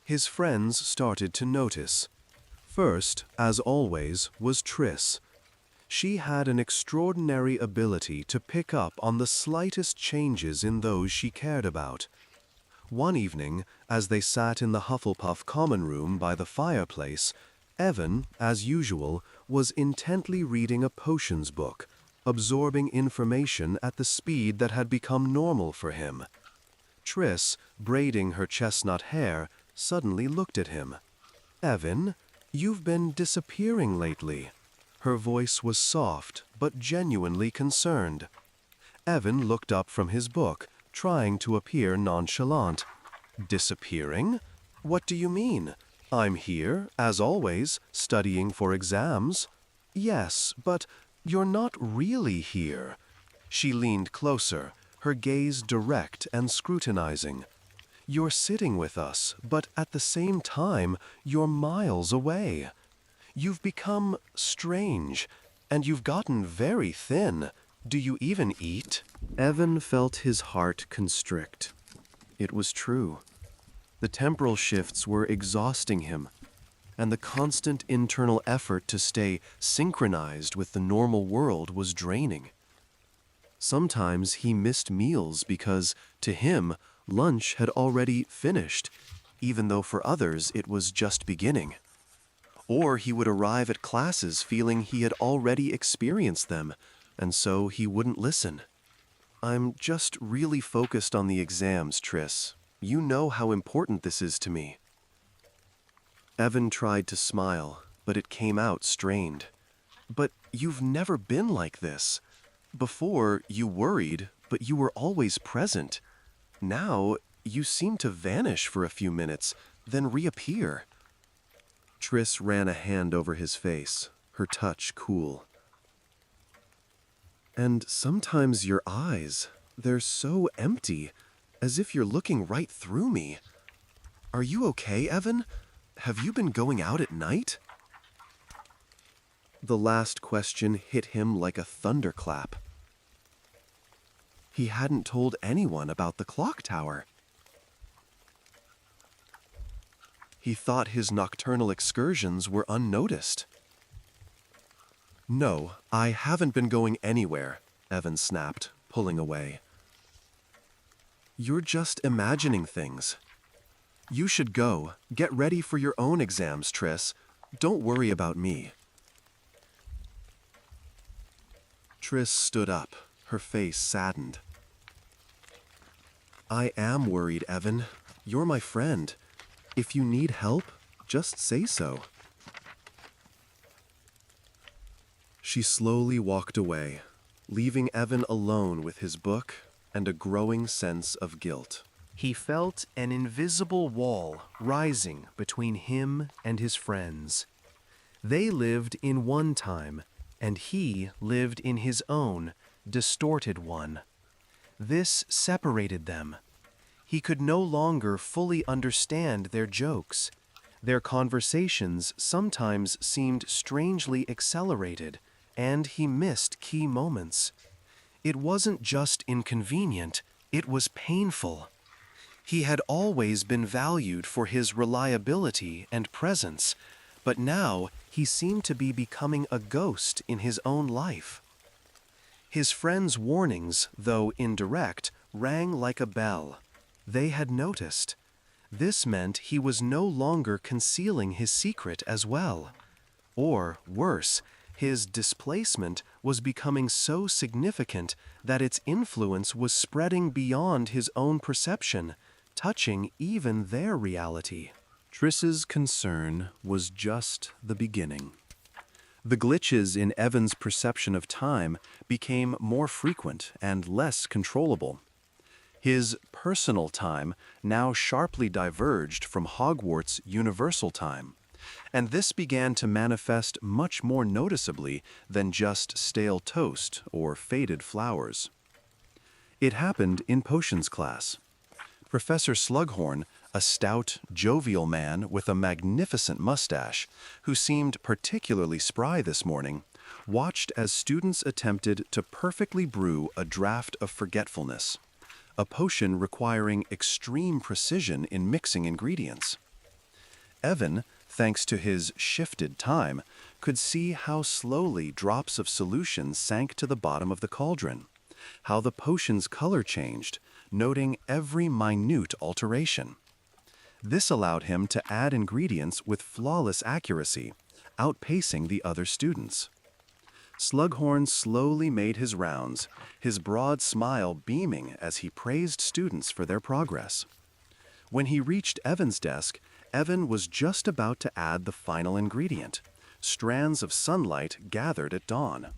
His friends started to notice. First, as always, was Triss. She had an extraordinary ability to pick up on the slightest changes in those she cared about. One evening, as they sat in the Hufflepuff common room by the fireplace, Evan, as usual, was intently reading a potions book, absorbing information at the speed that had become normal for him. Triss, braiding her chestnut hair, suddenly looked at him. "Evan, you've been disappearing lately." Her voice was soft, but genuinely concerned. Evan looked up from his book, trying to appear nonchalant. "Disappearing? What do you mean? I'm here, as always, studying for exams." "Yes, but you're not really here." She leaned closer, her gaze direct and scrutinizing. "You're sitting with us, but at the same time, you're miles away. You've become strange, and you've gotten very thin. Do you even eat?" Evan felt his heart constrict. It was true. The temporal shifts were exhausting him, and the constant internal effort to stay synchronized with the normal world was draining. Sometimes he missed meals because, to him, lunch had already finished, even though for others it was just beginning. Or he would arrive at classes feeling he had already experienced them, and so he wouldn't listen. "I'm just really focused on the exams, Triss. You know how important this is to me." Evan tried to smile, but it came out strained. "But you've never been like this. Before, you worried, but you were always present. Now, you seem to vanish for a few minutes, then reappear." Triss ran a hand over his face, her touch cool. "And sometimes your eyes, they're so empty, as if you're looking right through me. Are you okay, Evan? Have you been going out at night?" The last question hit him like a thunderclap. He hadn't told anyone about the clock tower. He thought his nocturnal excursions were unnoticed. "No, I haven't been going anywhere," Evan snapped, pulling away. "You're just imagining things. You should go. Get ready for your own exams, Triss. Don't worry about me." Triss stood up, her face saddened. "I am worried, Evan. You're my friend. If you need help, just say so." She slowly walked away, leaving Evan alone with his book and a growing sense of guilt. He felt an invisible wall rising between him and his friends. They lived in one time, and he lived in his own, distorted one. This separated them. He could no longer fully understand their jokes. Their conversations sometimes seemed strangely accelerated, and he missed key moments. It wasn't just inconvenient, it was painful. He had always been valued for his reliability and presence, but now he seemed to be becoming a ghost in his own life. His friends' warnings, though indirect, rang like a bell. They had noticed. This meant he was no longer concealing his secret as well. Or, worse, his displacement was becoming so significant that its influence was spreading beyond his own perception, touching even their reality. Triss's concern was just the beginning. The glitches in Evan's perception of time became more frequent and less controllable. His personal time now sharply diverged from Hogwarts' universal time, and this began to manifest much more noticeably than just stale toast or faded flowers. It happened in potions class. Professor Slughorn, a stout, jovial man with a magnificent mustache, who seemed particularly spry this morning, watched as students attempted to perfectly brew a draught of forgetfulness, a potion requiring extreme precision in mixing ingredients. Evan, thanks to his shifted time, could see how slowly drops of solution sank to the bottom of the cauldron, how the potion's color changed, noting every minute alteration. This allowed him to add ingredients with flawless accuracy, outpacing the other students. Slughorn slowly made his rounds, his broad smile beaming as he praised students for their progress. When he reached Evan's desk, Evan was just about to add the final ingredient, strands of sunlight gathered at dawn.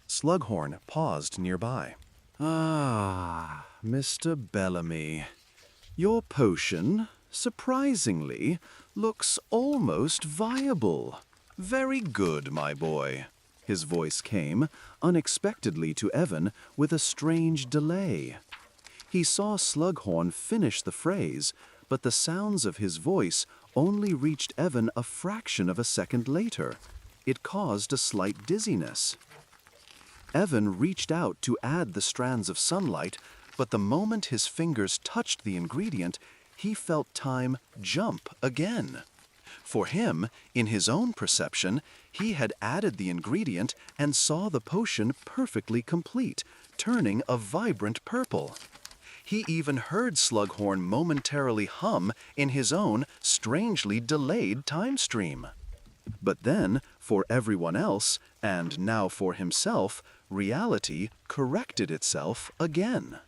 Slughorn paused nearby. "Ah, Mr. Bellamy, your potion, surprisingly, looks almost viable. Very good, my boy." His voice came, unexpectedly to Evan, with a strange delay. He saw Slughorn finish the phrase, but the sounds of his voice only reached Evan a fraction of a second later. It caused a slight dizziness. Evan reached out to add the strands of sunlight, but the moment his fingers touched the ingredient, he felt time jump again. For him, in his own perception, he had added the ingredient and saw the potion perfectly complete, turning a vibrant purple. He even heard Slughorn momentarily hum in his own strangely delayed time stream. But then, for everyone else, and now for himself, reality corrected itself again.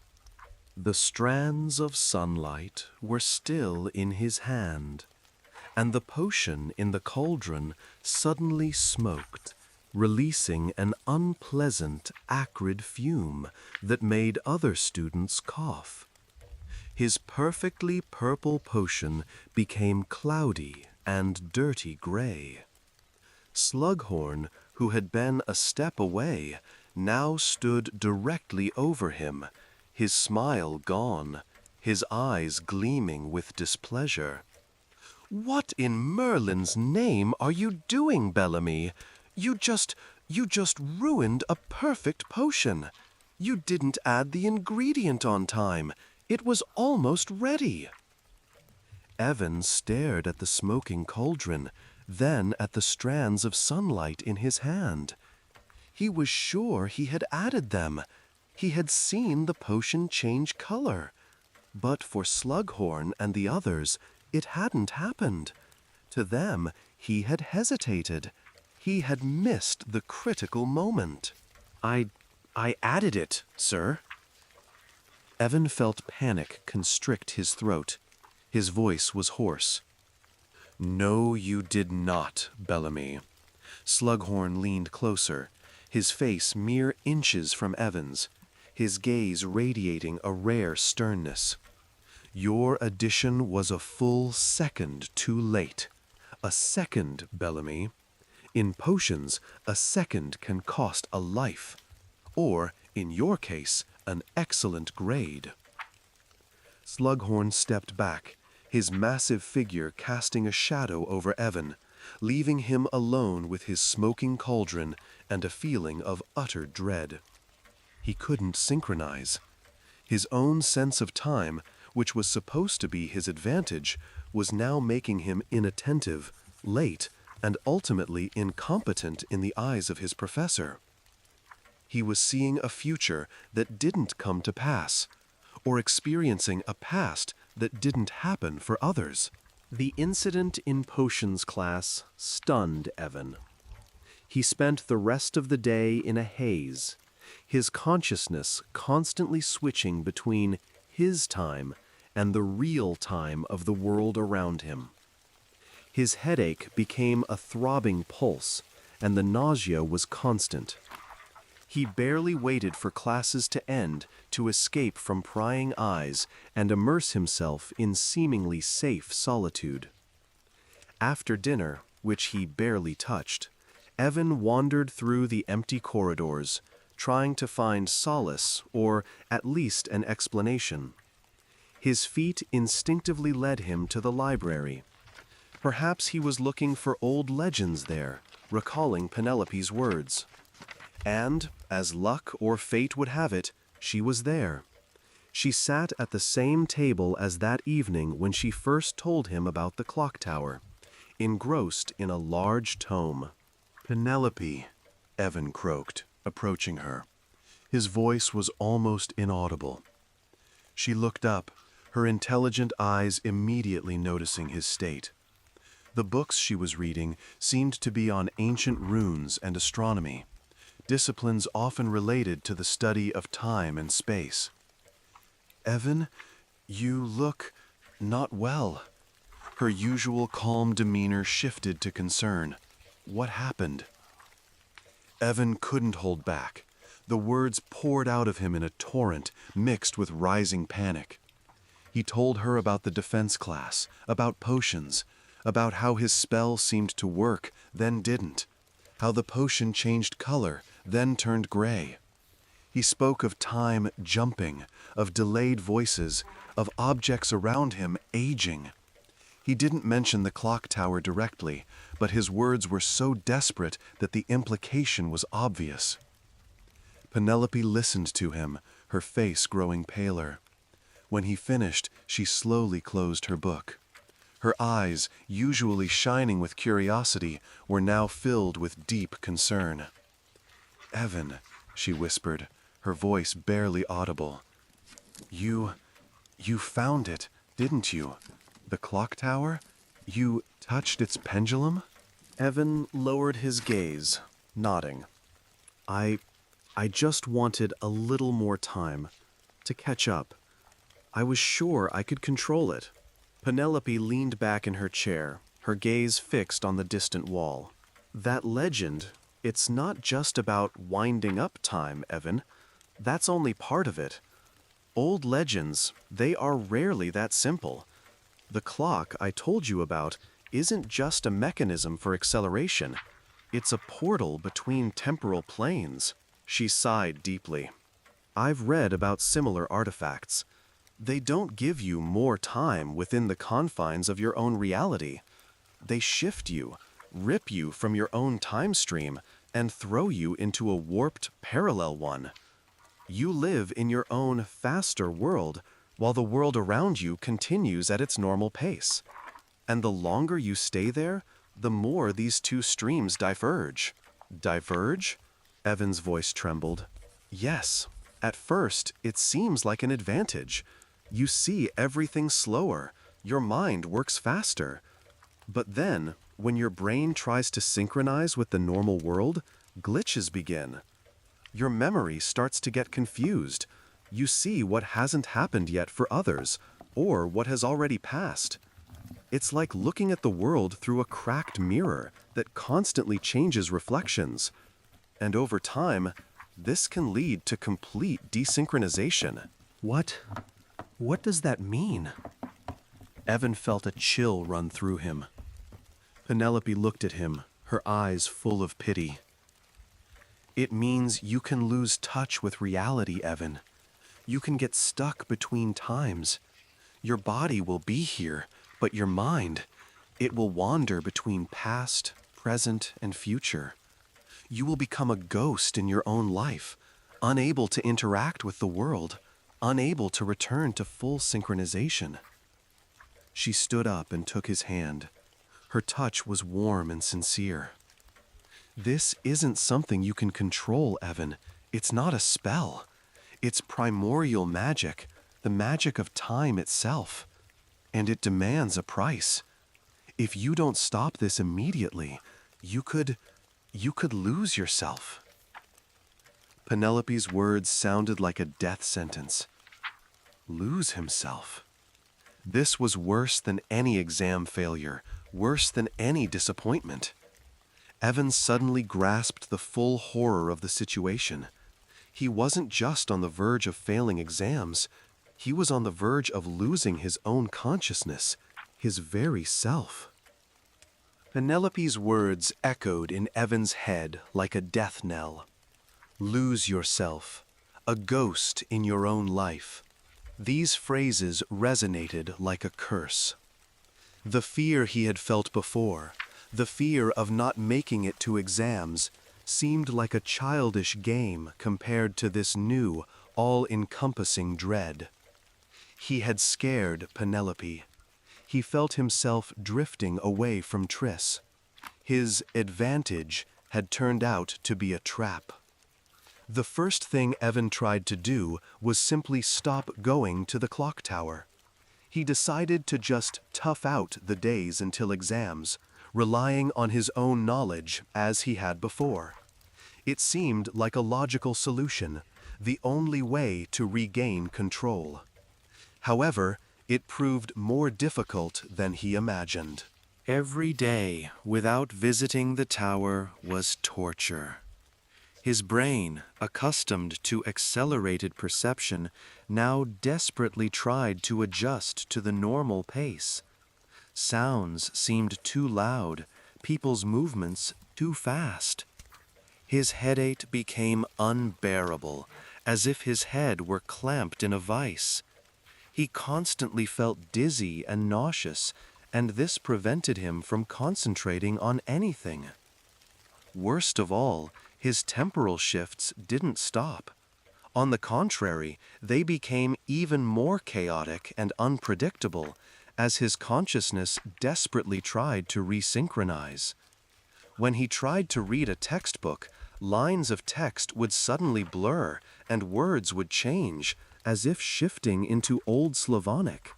The strands of sunlight were still in his hand, and the potion in the cauldron suddenly smoked, releasing an unpleasant, acrid fume that made other students cough. His perfectly purple potion became cloudy and dirty gray. Slughorn, who had been a step away, now stood directly over him, his smile gone, his eyes gleaming with displeasure. "What in Merlin's name are you doing, Bellamy? You just ruined a perfect potion. You didn't add the ingredient on time. It was almost ready." Evan stared at the smoking cauldron, then at the strands of sunlight in his hand. He was sure he had added them. He had seen the potion change color. But for Slughorn and the others, it hadn't happened. To them, he had hesitated. He had missed the critical moment. I added it, sir." Evan felt panic constrict his throat. His voice was hoarse. "No, you did not, Bellamy." Slughorn leaned closer, his face mere inches from Evan's, his gaze radiating a rare sternness. "Your addition was a full second too late. A second, Bellamy. In potions, a second can cost a life. Or, in your case, an excellent grade." Slughorn stepped back, his massive figure casting a shadow over Evan, leaving him alone with his smoking cauldron and a feeling of utter dread. He couldn't synchronize. His own sense of time, which was supposed to be his advantage, was now making him inattentive, late, and ultimately incompetent in the eyes of his professor. He was seeing a future that didn't come to pass, or experiencing a past that didn't happen for others. The incident in potions class stunned Evan. He spent the rest of the day in a haze, his consciousness constantly switching between his time and the real time of the world around him. His headache became a throbbing pulse, and the nausea was constant. He barely waited for classes to end to escape from prying eyes and immerse himself in seemingly safe solitude. After dinner, which he barely touched, Evan wandered through the empty corridors, trying to find solace or at least an explanation. His feet instinctively led him to the library. Perhaps he was looking for old legends there, recalling Penelope's words. And, as luck or fate would have it, she was there. She sat at the same table as that evening when she first told him about the clock tower, engrossed in a large tome. "Penelope," Evan croaked, approaching her. His voice was almost inaudible. She looked up, her intelligent eyes immediately noticing his state. The books she was reading seemed to be on ancient runes and astronomy, disciplines often related to the study of time and space. "Evan, you look not well." Her usual calm demeanor shifted to concern. What happened? Evan couldn't hold back. The words poured out of him in a torrent, mixed with rising panic. He told her about the defense class, about potions, about how his spell seemed to work, then didn't, how the potion changed color, then turned gray. He spoke of time jumping, of delayed voices, of objects around him aging. He didn't mention the clock tower directly, but his words were so desperate that the implication was obvious. Penelope listened to him, her face growing paler. When he finished, she slowly closed her book. Her eyes, usually shining with curiosity, were now filled with deep concern. "Evan," she whispered, her voice barely audible. You found it, didn't you? The clock tower? You touched its pendulum?" Evan lowered his gaze, nodding. I just wanted a little more time to catch up. I was sure I could control it." Penelope leaned back in her chair, her gaze fixed on the distant wall. "That legend, it's not just about winding up time, Evan. That's only part of it. Old legends, they are rarely that simple. The clock I told you about isn't just a mechanism for acceleration. It's a portal between temporal planes." She sighed deeply. "I've read about similar artifacts. They don't give you more time within the confines of your own reality. They shift you, rip you from your own time stream, and throw you into a warped parallel one. You live in your own faster world, while the world around you continues at its normal pace. And the longer you stay there, the more these two streams diverge." "Diverge?" Evan's voice trembled. "Yes. At first, it seems like an advantage. You see everything slower. Your mind works faster. But then, when your brain tries to synchronize with the normal world, glitches begin. Your memory starts to get confused. You see what hasn't happened yet for others, or what has already passed. It's like looking at the world through a cracked mirror that constantly changes reflections. And over time, this can lead to complete desynchronization." What does that mean?" Evan felt a chill run through him. Penelope looked at him, her eyes full of pity. "It means you can lose touch with reality, Evan. You can get stuck between times. Your body will be here, but your mind, it will wander between past, present, and future. You will become a ghost in your own life, unable to interact with the world, unable to return to full synchronization." She stood up and took his hand. Her touch was warm and sincere. "This isn't something you can control, Evan. It's not a spell. It's primordial magic, the magic of time itself. And it demands a price. If you don't stop this immediately, you could lose yourself." Penelope's words sounded like a death sentence. Lose himself. This was worse than any exam failure, worse than any disappointment. Evan suddenly grasped the full horror of the situation. He wasn't just on the verge of failing exams, he was on the verge of losing his own consciousness, his very self. Penelope's words echoed in Evan's head like a death knell. Lose yourself, a ghost in your own life. These phrases resonated like a curse. The fear he had felt before, the fear of not making it to exams, seemed like a childish game compared to this new, all-encompassing dread. He had scared Penelope. He felt himself drifting away from Triss. His advantage had turned out to be a trap. The first thing Evan tried to do was simply stop going to the clock tower. He decided to just tough out the days until exams, relying on his own knowledge as he had before. It seemed like a logical solution, the only way to regain control. However, it proved more difficult than he imagined. Every day without visiting the tower was torture. His brain, accustomed to accelerated perception, now desperately tried to adjust to the normal pace. Sounds seemed too loud, people's movements too fast. His headache became unbearable, as if his head were clamped in a vice. He constantly felt dizzy and nauseous, and this prevented him from concentrating on anything. Worst of all, his temporal shifts didn't stop. On the contrary, they became even more chaotic and unpredictable as his consciousness desperately tried to resynchronize. When he tried to read a textbook, lines of text would suddenly blur and words would change, as if shifting into Old Slavonic.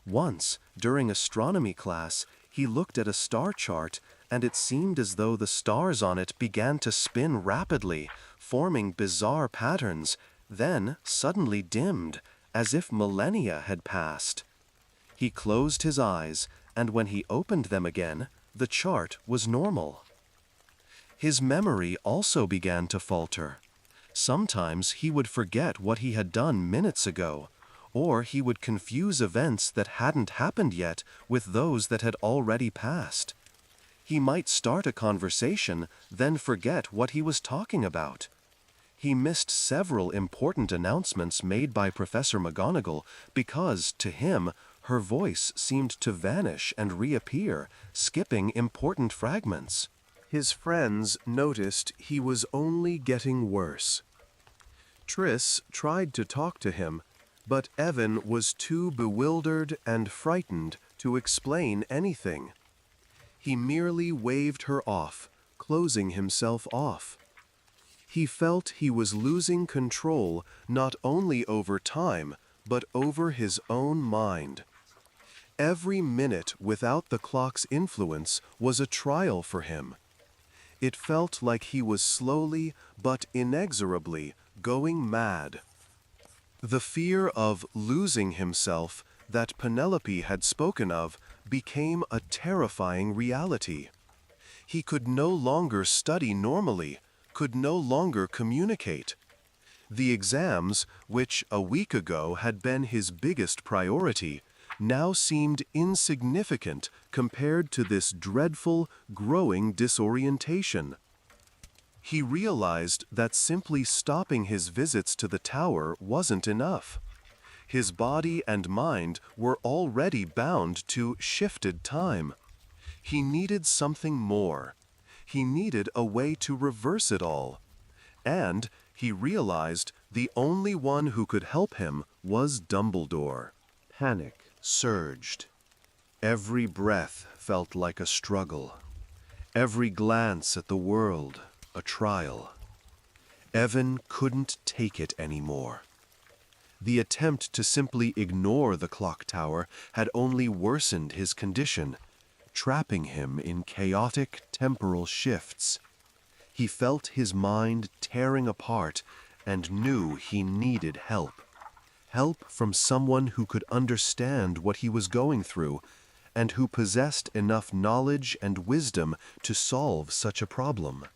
Once, during astronomy class, he looked at a star chart, and it seemed as though the stars on it began to spin rapidly, forming bizarre patterns, then suddenly dimmed, as if millennia had passed. He closed his eyes, and when he opened them again, the chart was normal. His memory also began to falter. Sometimes he would forget what he had done minutes ago, or he would confuse events that hadn't happened yet with those that had already passed. He might start a conversation, then forget what he was talking about. He missed several important announcements made by Professor McGonagall because, to him, her voice seemed to vanish and reappear, skipping important fragments. His friends noticed he was only getting worse. Triss tried to talk to him, but Evan was too bewildered and frightened to explain anything. He merely waved her off, closing himself off. He felt he was losing control not only over time, but over his own mind. Every minute without the clock's influence was a trial for him. It felt like he was slowly but inexorably going mad. The fear of losing himself that Penelope had spoken of became a terrifying reality. He could no longer study normally, could no longer communicate. The exams, which a week ago had been his biggest priority, now seemed insignificant compared to this dreadful, growing disorientation. He realized that simply stopping his visits to the tower wasn't enough. His body and mind were already bound to shifted time. He needed something more. He needed a way to reverse it all. And he realized the only one who could help him was Dumbledore. Panic surged. Every breath felt like a struggle. Every glance at the world, a trial. Evan couldn't take it anymore. The attempt to simply ignore the clock tower had only worsened his condition, trapping him in chaotic temporal shifts. He felt his mind tearing apart and knew he needed help. Help from someone who could understand what he was going through and who possessed enough knowledge and wisdom to solve such a problem.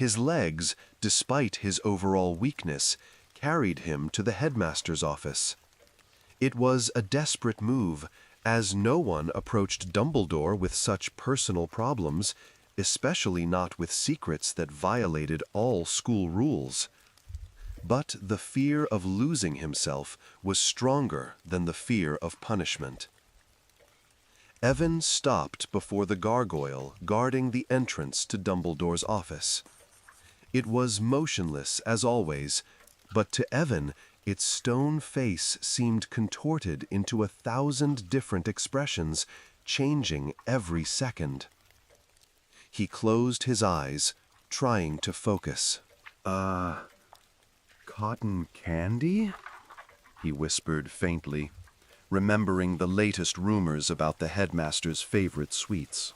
His legs, despite his overall weakness, carried him to the headmaster's office. It was a desperate move, as no one approached Dumbledore with such personal problems, especially not with secrets that violated all school rules. But the fear of losing himself was stronger than the fear of punishment. Evan stopped before the gargoyle guarding the entrance to Dumbledore's office. It was motionless as always, but to Evan, its stone face seemed contorted into 1,000 different expressions, changing every second. He closed his eyes, trying to focus. Cotton candy? He whispered faintly, remembering the latest rumors about the headmaster's favorite sweets.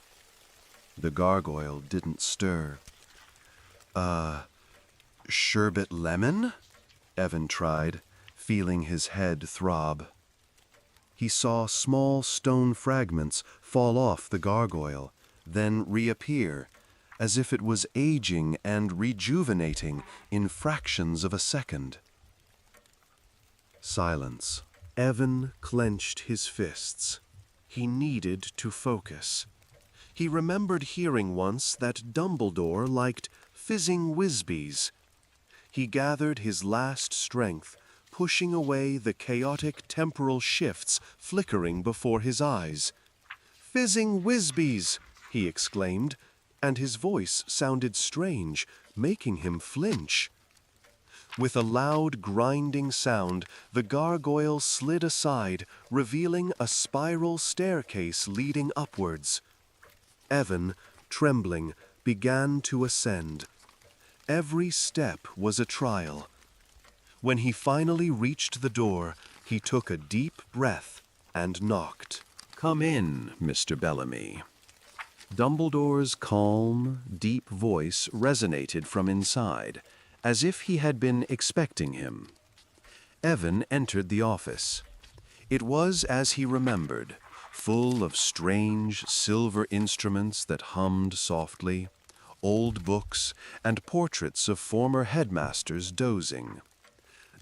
The gargoyle didn't stir. Sherbet lemon? Evan tried, feeling his head throb. He saw small stone fragments fall off the gargoyle, then reappear, as if it was aging and rejuvenating in fractions of a second. Silence. Evan clenched his fists. He needed to focus. He remembered hearing once that Dumbledore liked fizzing Whizbees. He gathered his last strength, pushing away the chaotic temporal shifts flickering before his eyes. "Fizzing Whizbees!" he exclaimed, and his voice sounded strange, making him flinch. With a loud, grinding sound, the gargoyle slid aside, revealing a spiral staircase leading upwards. Evan, trembling, began to ascend. Every step was a trial. When he finally reached the door, he took a deep breath and knocked. "Come in, Mr. Bellamy." Dumbledore's calm, deep voice resonated from inside, as if he had been expecting him. Evan entered the office. It was as he remembered, full of strange silver instruments that hummed softly, old books, and portraits of former headmasters dozing.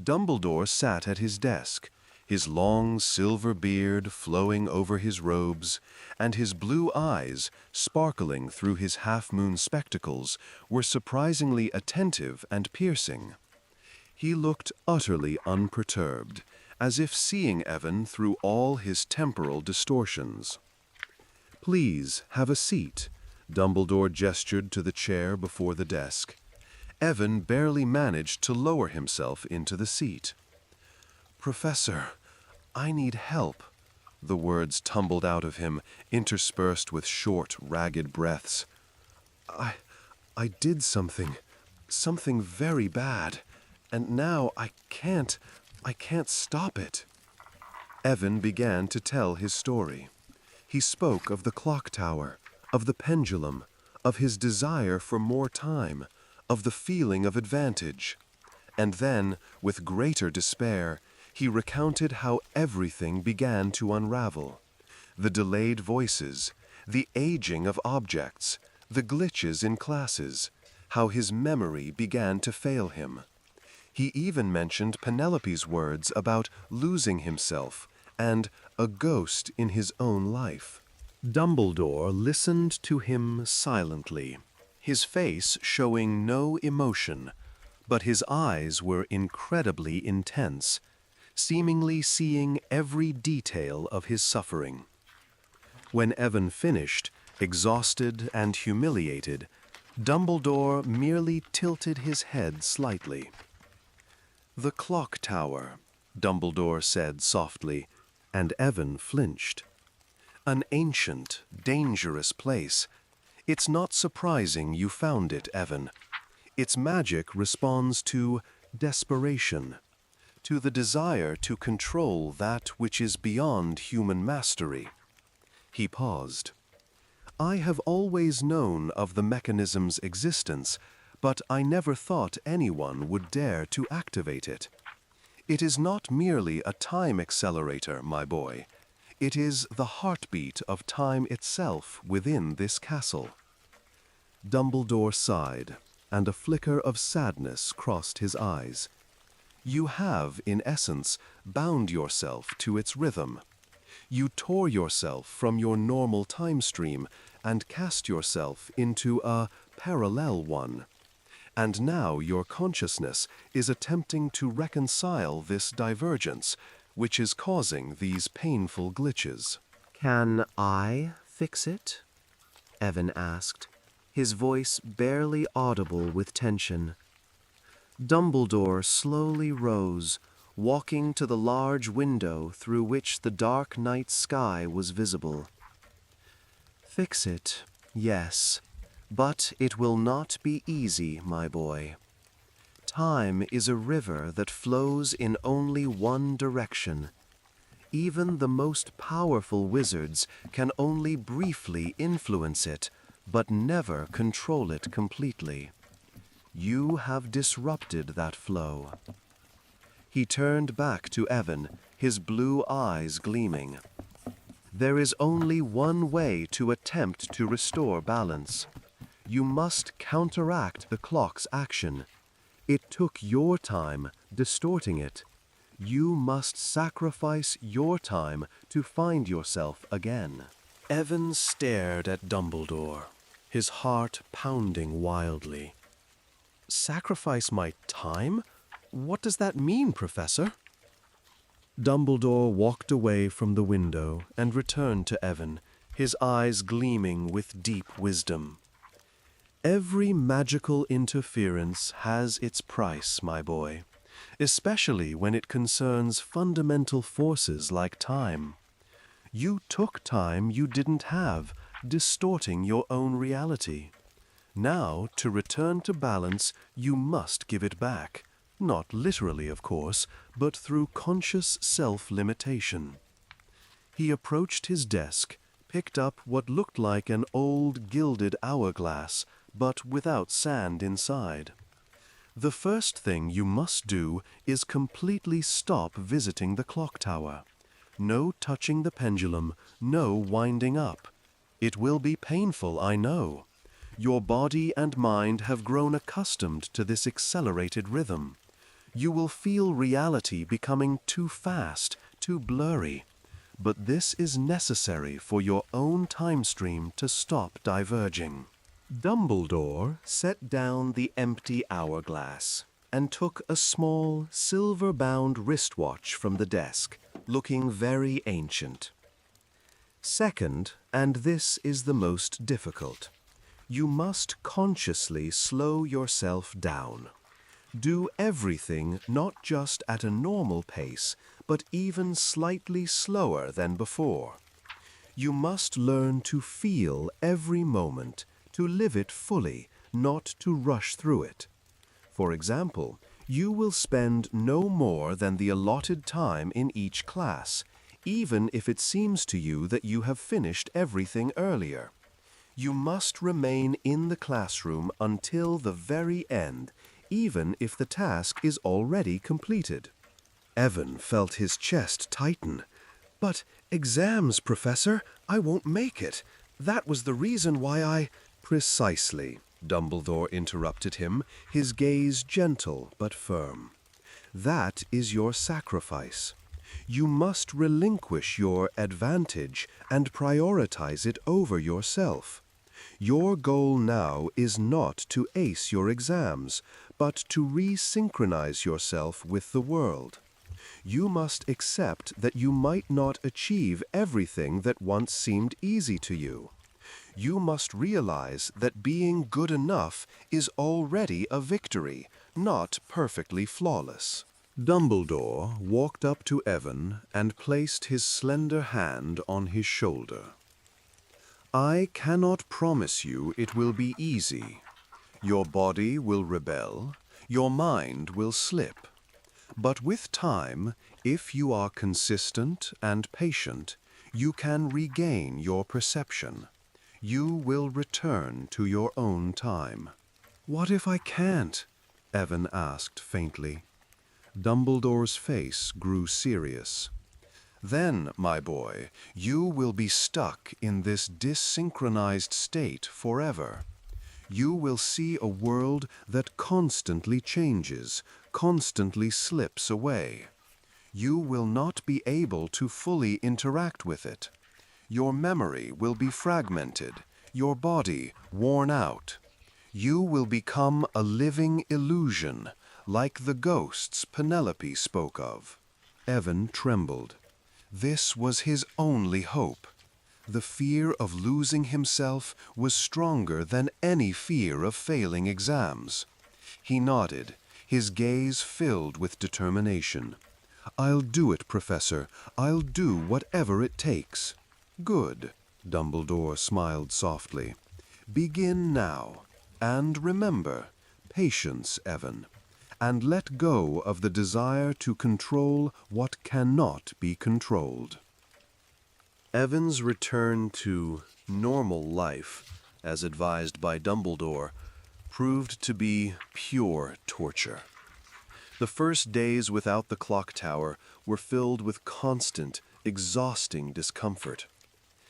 Dumbledore sat at his desk, his long silver beard flowing over his robes, and his blue eyes, sparkling through his half-moon spectacles, were surprisingly attentive and piercing. He looked utterly unperturbed, as if seeing Evan through all his temporal distortions. "Please, have a seat," Dumbledore gestured to the chair before the desk. Evan barely managed to lower himself into the seat. "Professor, I need help," the words tumbled out of him, interspersed with short, ragged breaths. I did something very bad, and now I can't stop it." Evan began to tell his story. He spoke of the clock tower, of the pendulum, of his desire for more time, of the feeling of advantage. And then, with greater despair, he recounted how everything began to unravel. The delayed voices, the aging of objects, the glitches in classes, how his memory began to fail him. He even mentioned Penelope's words about losing himself and a ghost in his own life. Dumbledore listened to him silently, his face showing no emotion, but his eyes were incredibly intense, seemingly seeing every detail of his suffering. When Evan finished, exhausted and humiliated, Dumbledore merely tilted his head slightly. "The clock tower," Dumbledore said softly, and Evan flinched. "An ancient, dangerous place. It's not surprising you found it, Evan. Its magic responds to desperation, to the desire to control that which is beyond human mastery." He paused. "I have always known of the mechanism's existence, but I never thought anyone would dare to activate it. It is not merely a time accelerator, my boy. It is the heartbeat of time itself within this castle." Dumbledore sighed. and a flicker of sadness crossed his eyes. You have, in essence, bound yourself to its rhythm. You tore yourself from your normal time stream and cast yourself into a parallel one. And now your consciousness is attempting to reconcile this divergence, which is causing these painful glitches. Can I fix it? Evan asked, his voice barely audible with tension. Dumbledore slowly rose, walking to the large window through which the dark night sky was visible. Fix it, yes, but it will not be easy, my boy. Time is a river that flows in only one direction. Even the most powerful wizards can only briefly influence it, but never control it completely. You have disrupted that flow. He turned back to Evan, his blue eyes gleaming. There is only one way to attempt to restore balance. You must counteract the clock's action. It took your time, distorting it. You must sacrifice your time to find yourself again. Evan stared at Dumbledore, his heart pounding wildly. Sacrifice my time? What does that mean, Professor? Dumbledore walked away from the window and returned to Evan, his eyes gleaming with deep wisdom. Every magical interference has its price, my boy, especially when it concerns fundamental forces like time. You took time you didn't have, distorting your own reality. Now, to return to balance, you must give it back. Not literally, of course, but through conscious self-limitation. He approached his desk, picked up what looked like an old gilded hourglass, but without sand inside. The first thing you must do is completely stop visiting the clock tower. No touching the pendulum, no winding up. It will be painful, I know. Your body and mind have grown accustomed to this accelerated rhythm. You will feel reality becoming too fast, too blurry. But this is necessary for your own time stream to stop diverging. Dumbledore set down the empty hourglass and took a small, silver-bound wristwatch from the desk, looking very ancient. Second, and this is the most difficult, you must consciously slow yourself down. Do everything not just at a normal pace, but even slightly slower than before. You must learn to feel every moment, to live it fully, not to rush through it. For example, you will spend no more than the allotted time in each class, even if it seems to you that you have finished everything earlier. You must remain in the classroom until the very end, even if the task is already completed. Evan felt his chest tighten. But exams, Professor, I won't make it. That was the reason why I... Precisely, Dumbledore interrupted him, his gaze gentle but firm. That is your sacrifice. You must relinquish your advantage and prioritize it over yourself. Your goal now is not to ace your exams, but to resynchronize yourself with the world. You must accept that you might not achieve everything that once seemed easy to you. You must realize that being good enough is already a victory, not perfectly flawless. Dumbledore walked up to Evan and placed his slender hand on his shoulder. I cannot promise you it will be easy. Your body will rebel, your mind will slip. But with time, if you are consistent and patient, you can regain your perception. You will return to your own time. What if I can't? Evan asked faintly. Dumbledore's face grew serious. Then, my boy, you will be stuck in this dissynchronized state forever. You will see a world that constantly changes, constantly slips away. You will not be able to fully interact with it. Your memory will be fragmented, your body worn out. You will become a living illusion, like the ghosts Penelope spoke of. Evan trembled. This was his only hope. The fear of losing himself was stronger than any fear of failing exams. He nodded, his gaze filled with determination. "I'll do it, Professor. I'll do whatever it takes." "Good," Dumbledore smiled softly. "Begin now. And remember, patience, Evan. And let go of the desire to control what cannot be controlled." Evan's return to normal life, as advised by Dumbledore, proved to be pure torture. The first days without the clock tower were filled with constant, exhausting discomfort.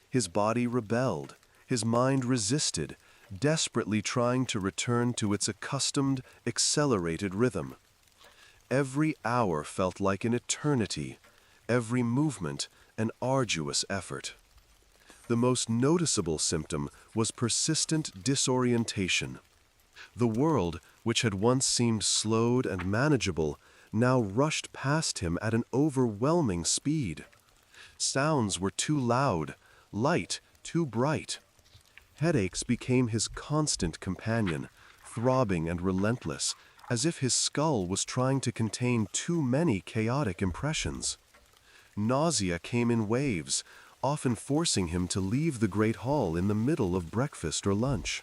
His body rebelled, his mind resisted, desperately trying to return to its accustomed, accelerated rhythm. Every hour felt like an eternity, every movement an arduous effort. The most noticeable symptom was persistent disorientation. The world, which had once seemed slowed and manageable, now rushed past him at an overwhelming speed. Sounds were too loud, light too bright. Headaches became his constant companion, throbbing and relentless, as if his skull was trying to contain too many chaotic impressions. Nausea came in waves, often forcing him to leave the great hall in the middle of breakfast or lunch.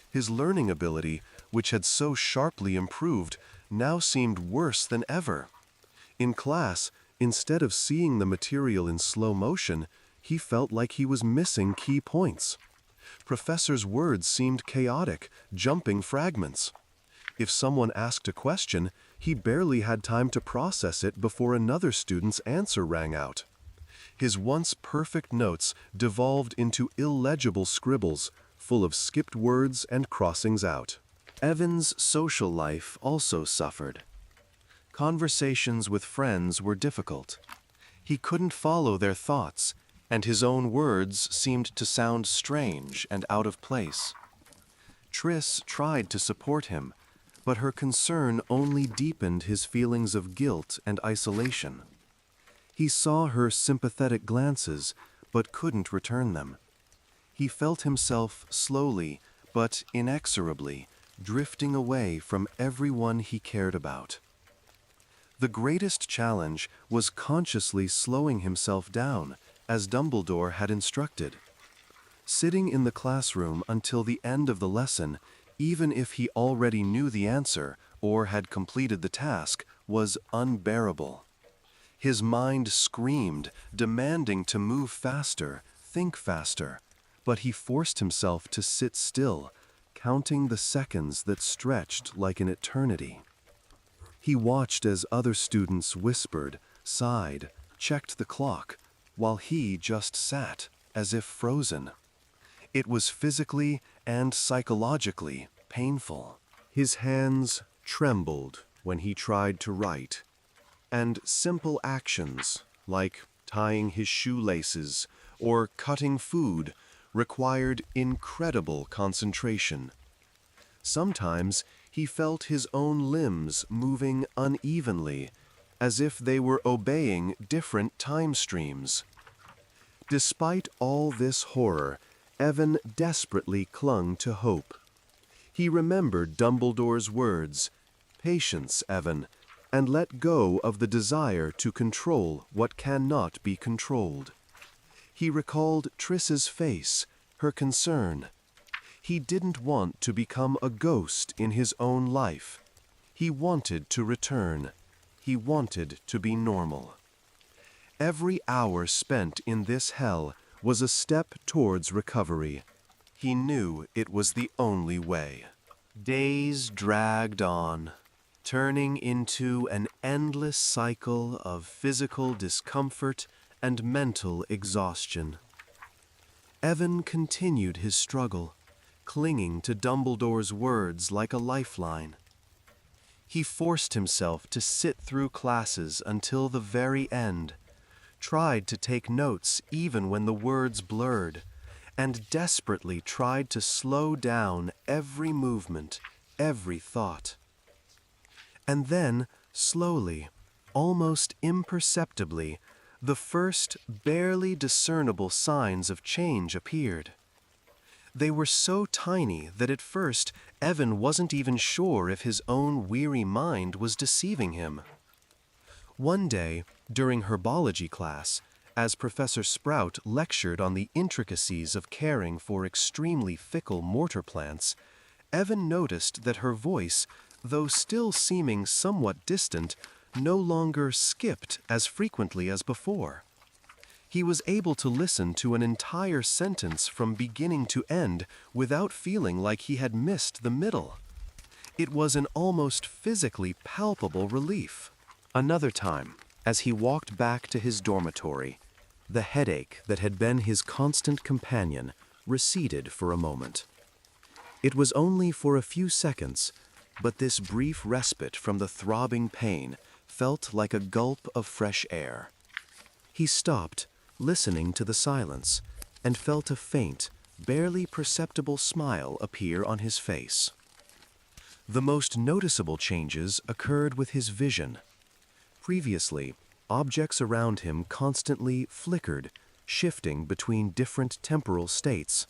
His learning ability, which had so sharply improved, now seemed worse than ever. In class, instead of seeing the material in slow motion, he felt like he was missing key points. Professors' words seemed chaotic, jumping fragments. If someone asked a question, he barely had time to process it before another student's answer rang out. His once perfect notes devolved into illegible scribbles, full of skipped words and crossings out. Evan's social life also suffered. Conversations with friends were difficult. He couldn't follow their thoughts, and his own words seemed to sound strange and out of place. Triss tried to support him, but her concern only deepened his feelings of guilt and isolation. He saw her sympathetic glances, but couldn't return them. He felt himself slowly, but inexorably, drifting away from everyone he cared about. The greatest challenge was consciously slowing himself down, as Dumbledore had instructed. Sitting in the classroom until the end of the lesson, even if he already knew the answer or had completed the task, was unbearable. His mind screamed, demanding to move faster, think faster, but he forced himself to sit still, counting the seconds that stretched like an eternity. He watched as other students whispered, sighed, checked the clock, while he just sat, as if frozen. It was physically and psychologically painful. His hands trembled when he tried to write, and simple actions, like tying his shoelaces or cutting food, required incredible concentration. Sometimes he felt his own limbs moving unevenly, as if they were obeying different time streams. Despite all this horror, Evan desperately clung to hope. He remembered Dumbledore's words, "Patience, Evan, and let go of the desire to control what cannot be controlled." He recalled Triss's face, her concern. He didn't want to become a ghost in his own life. He wanted to return. He wanted to be normal. Every hour spent in this hell was a step towards recovery. He knew it was the only way. Days dragged on, turning into an endless cycle of physical discomfort and mental exhaustion. Evan continued his struggle, clinging to Dumbledore's words like a lifeline. He forced himself to sit through classes until the very end, tried to take notes even when the words blurred, and desperately tried to slow down every movement, every thought. And then, slowly, almost imperceptibly, the first barely discernible signs of change appeared. They were so tiny that at first Evan wasn't even sure if his own weary mind was deceiving him. One day, during herbology class, as Professor Sprout lectured on the intricacies of caring for extremely fickle mortar plants, Evan noticed that her voice, though still seeming somewhat distant, no longer skipped as frequently as before. He was able to listen to an entire sentence from beginning to end without feeling like he had missed the middle. It was an almost physically palpable relief. Another time, as he walked back to his dormitory, the headache that had been his constant companion receded for a moment. It was only for a few seconds, but this brief respite from the throbbing pain felt like a gulp of fresh air. He stopped, listening to the silence, and felt a faint, barely perceptible smile appear on his face. The most noticeable changes occurred with his vision. Previously, objects around him constantly flickered, shifting between different temporal states.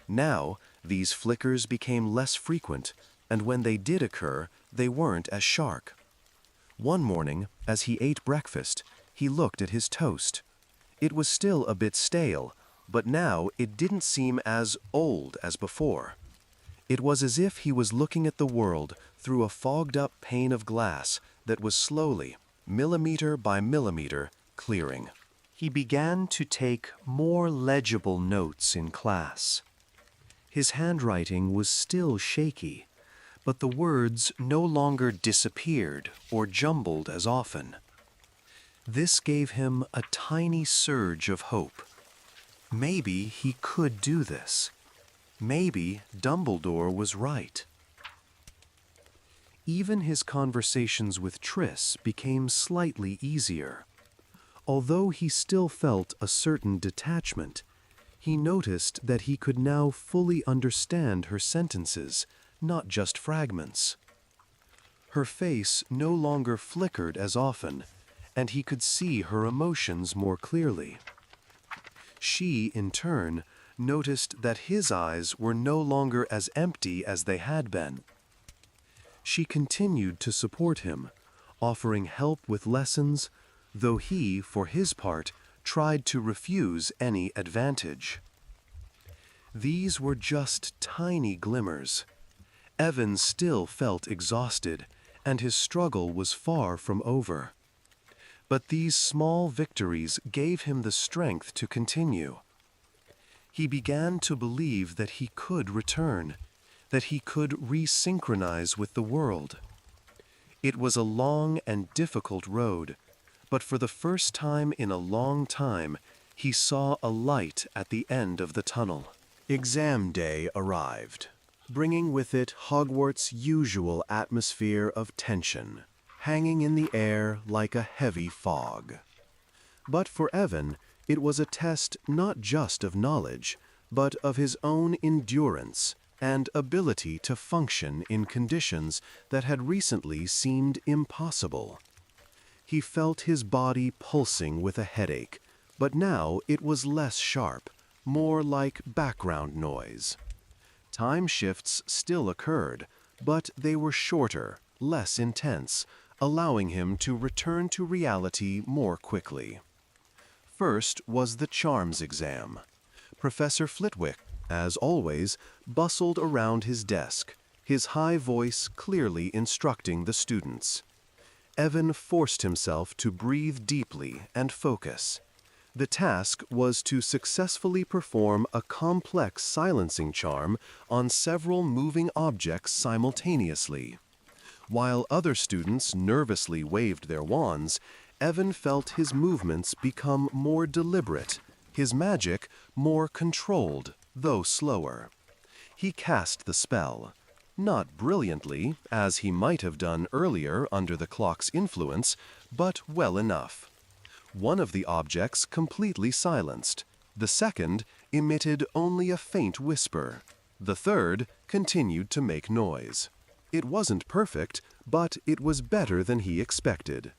Now, these flickers became less frequent, and when they did occur, they weren't as sharp. One morning, as he ate breakfast, he looked at his toast. It was still a bit stale, but now it didn't seem as old as before. It was as if he was looking at the world through a fogged-up pane of glass that was slowly, millimeter by millimeter, clearing. He began to take more legible notes in class. His handwriting was still shaky, but the words no longer disappeared or jumbled as often. This gave him a tiny surge of hope. Maybe he could do this. Maybe Dumbledore was right. Even his conversations with Triss became slightly easier. Although he still felt a certain detachment, he noticed that he could now fully understand her sentences, not just fragments. Her face no longer flickered as often, and he could see her emotions more clearly. She, in turn, noticed that his eyes were no longer as empty as they had been. She continued to support him, offering help with lessons, though he, for his part, tried to refuse any advantage. These were just tiny glimmers. Evan still felt exhausted, and his struggle was far from over. But these small victories gave him the strength to continue. He began to believe that he could return, that he could resynchronize with the world. It was a long and difficult road, but for the first time in a long time, he saw a light at the end of the tunnel. Exam day arrived, bringing with it Hogwarts' usual atmosphere of tension, hanging in the air like a heavy fog. But for Evan, it was a test not just of knowledge, but of his own endurance and ability to function in conditions that had recently seemed impossible. He felt his body pulsing with a headache, but now it was less sharp, more like background noise. Time shifts still occurred, but they were shorter, less intense, allowing him to return to reality more quickly. First was the Charms exam. Professor Flitwick, as always, bustled around his desk, his high voice clearly instructing the students. Evan forced himself to breathe deeply and focus. The task was to successfully perform a complex silencing charm on several moving objects simultaneously. While other students nervously waved their wands, Evan felt his movements become more deliberate, his magic more controlled, though slower. He cast the spell. Not brilliantly, as he might have done earlier under the clock's influence, but well enough. One of the objects completely silenced. The second emitted only a faint whisper. The third continued to make noise. It wasn't perfect, but it was better than he expected.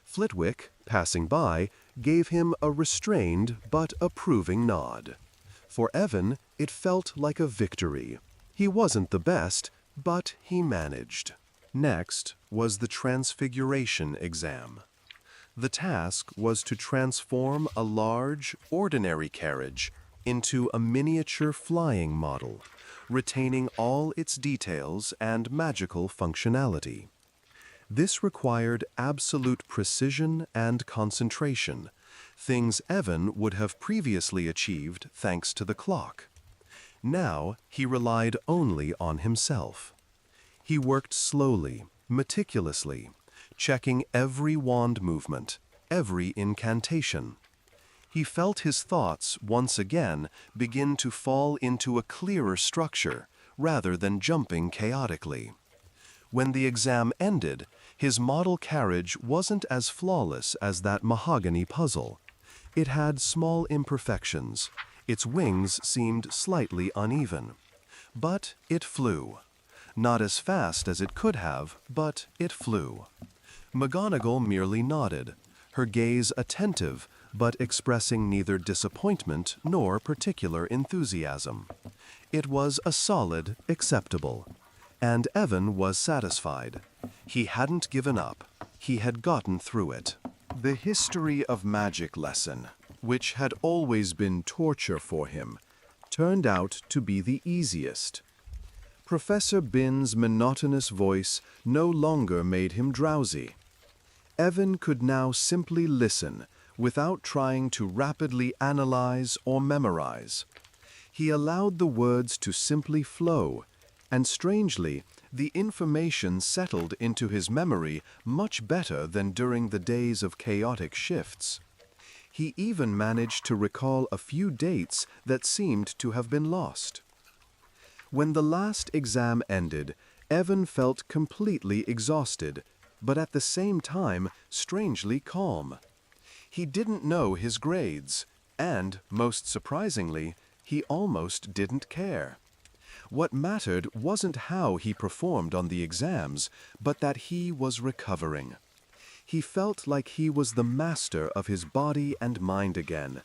Flitwick, passing by, gave him a restrained but approving nod. For Evan, it felt like a victory. He wasn't the best, but he managed. Next was the Transfiguration exam. The task was to transform a large, ordinary carriage into a miniature flying model, retaining all its details and magical functionality. This required absolute precision and concentration, things Evan would have previously achieved thanks to the clock. Now he relied only on himself. He worked slowly, meticulously, checking every wand movement, every incantation. He felt his thoughts once again begin to fall into a clearer structure rather than jumping chaotically. When the exam ended, his model carriage wasn't as flawless as that mahogany puzzle. It had small imperfections. Its wings seemed slightly uneven. But it flew. Not as fast as it could have, but it flew. McGonagall merely nodded, her gaze attentive, but expressing neither disappointment nor particular enthusiasm. It was a solid, acceptable. And Evan was satisfied. He hadn't given up. He had gotten through it. The history of magic lesson, which had always been torture for him, turned out to be the easiest. Professor Binns' monotonous voice no longer made him drowsy. Evan could now simply listen, without trying to rapidly analyze or memorize. He allowed the words to simply flow, and strangely, the information settled into his memory much better than during the days of chaotic shifts. He even managed to recall a few dates that seemed to have been lost. When the last exam ended, Evan felt completely exhausted, but at the same time strangely calm. He didn't know his grades, and, most surprisingly, he almost didn't care. What mattered wasn't how he performed on the exams, but that he was recovering. He felt like he was the master of his body and mind again.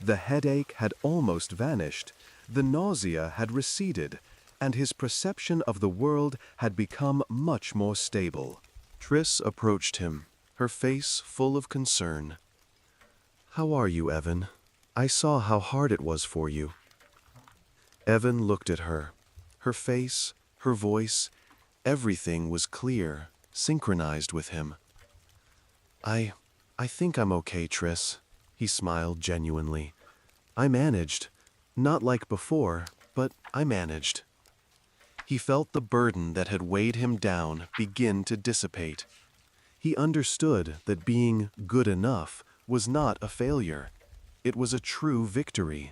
The headache had almost vanished, the nausea had receded, and his perception of the world had become much more stable. Triss approached him, her face full of concern. "How are you, Evan? I saw how hard it was for you." Evan looked at her. Her face, her voice, everything was clear, synchronized with him. I think I'm okay, Triss," he smiled genuinely. "I managed. Not like before, but I managed." He felt the burden that had weighed him down begin to dissipate. He understood that being good enough was not a failure. It was a true victory.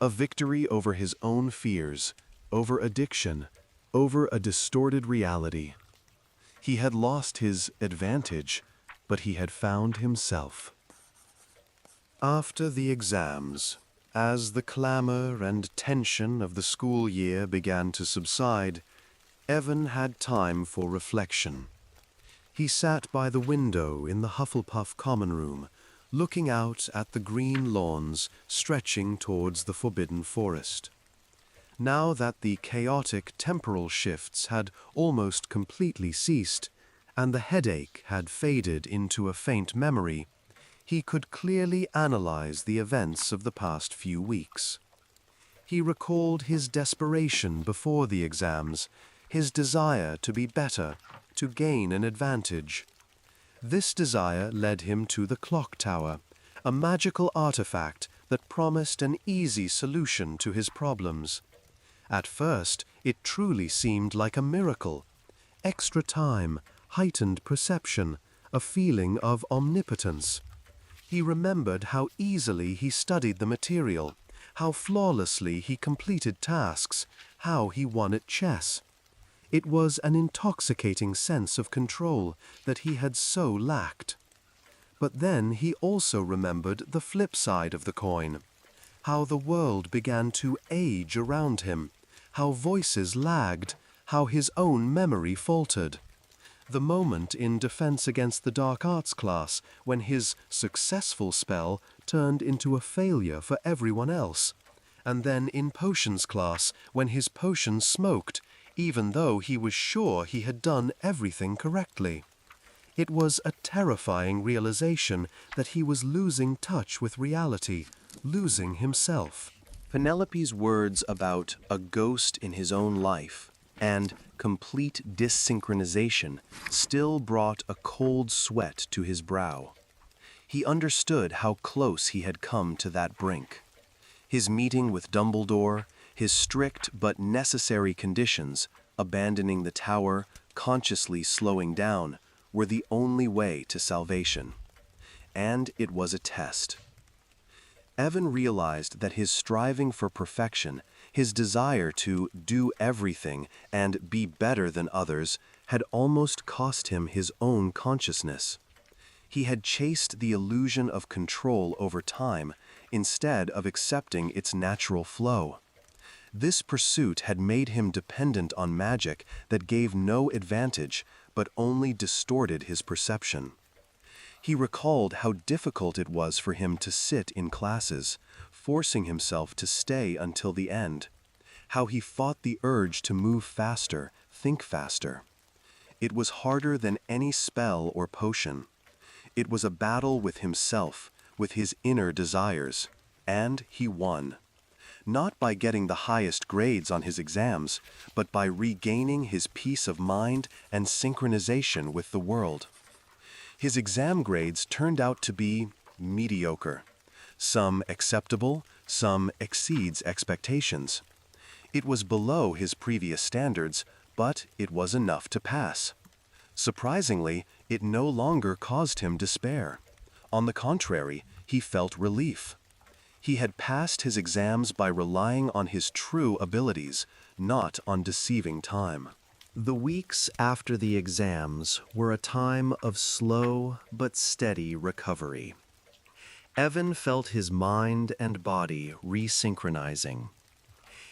A victory over his own fears, over addiction, over a distorted reality. He had lost his advantage, but he had found himself. After the exams, as the clamor and tension of the school year began to subside, Evan had time for reflection. He sat by the window in the Hufflepuff common room, looking out at the green lawns stretching towards the Forbidden Forest. Now that the chaotic temporal shifts had almost completely ceased, and the headache had faded into a faint memory, he could clearly analyze the events of the past few weeks. He recalled his desperation before the exams, his desire to be better, to gain an advantage. This desire led him to the clock tower, a magical artifact that promised an easy solution to his problems. At first, it truly seemed like a miracle. Extra time, heightened perception, a feeling of omnipotence. He remembered how easily he studied the material, how flawlessly he completed tasks, how he won at chess. It was an intoxicating sense of control that he had so lacked. But then he also remembered the flip side of the coin, how the world began to age around him, how voices lagged, how his own memory faltered. The moment in Defense Against the Dark Arts class when his successful spell turned into a failure for everyone else, and then in Potions class when his potion smoked, even though he was sure he had done everything correctly. It was a terrifying realization that he was losing touch with reality, losing himself. Penelope's words about a ghost in his own life and complete dissynchronization still brought a cold sweat to his brow. He understood how close he had come to that brink. His meeting with Dumbledore, his strict but necessary conditions, abandoning the tower, consciously slowing down, were the only way to salvation. And it was a test. Evan realized that his striving for perfection, his desire to do everything and be better than others, had almost cost him his own consciousness. He had chased the illusion of control over time instead of accepting its natural flow. This pursuit had made him dependent on magic that gave no advantage but only distorted his perception. He recalled how difficult it was for him to sit in classes, forcing himself to stay until the end, how he fought the urge to move faster, think faster. It was harder than any spell or potion. It was a battle with himself, with his inner desires, and he won. Not by getting the highest grades on his exams, but by regaining his peace of mind and synchronization with the world. His exam grades turned out to be mediocre. Some acceptable, some exceeds expectations. It was below his previous standards, but it was enough to pass. Surprisingly, it no longer caused him despair. On the contrary, he felt relief. He had passed his exams by relying on his true abilities, not on deceiving time. The weeks after the exams were a time of slow but steady recovery. Evan felt his mind and body resynchronizing.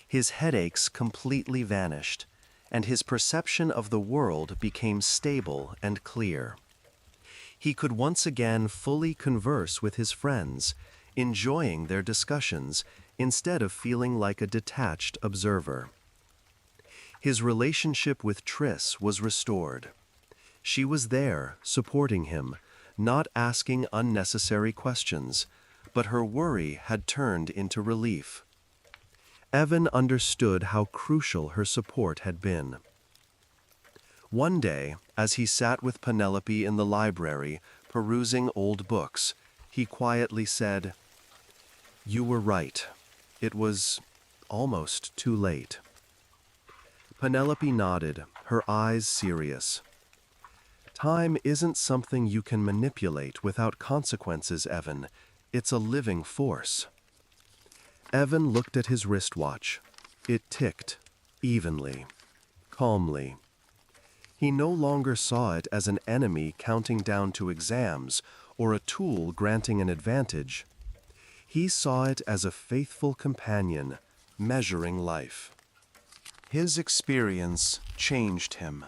His headaches completely vanished, and his perception of the world became stable and clear. He could once again fully converse with his friends, enjoying their discussions instead of feeling like a detached observer. His relationship with Triss was restored. She was there, supporting him, not asking unnecessary questions, but her worry had turned into relief. Evan understood how crucial her support had been. One day, as he sat with Penelope in the library, perusing old books, he quietly said, "You were right. It was almost too late." Penelope nodded, her eyes serious. "Time isn't something you can manipulate without consequences, Evan. It's a living force." Evan looked at his wristwatch. It ticked, evenly, calmly. He no longer saw it as an enemy counting down to exams or a tool granting an advantage. He saw it as a faithful companion, measuring life. His experience changed him.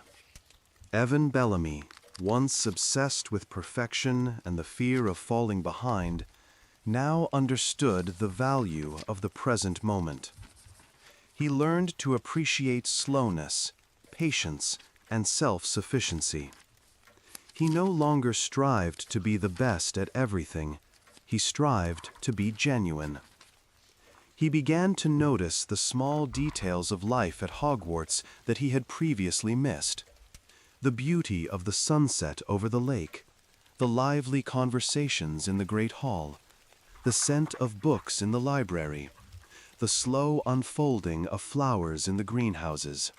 Evan Bellamy, once obsessed with perfection and the fear of falling behind, now understood the value of the present moment. He learned to appreciate slowness, patience, and self-sufficiency. He no longer strived to be the best at everything. He strived to be genuine. He began to notice the small details of life at Hogwarts that he had previously missed. The beauty of the sunset over the lake, the lively conversations in the great hall, the scent of books in the library, the slow unfolding of flowers in the greenhouses.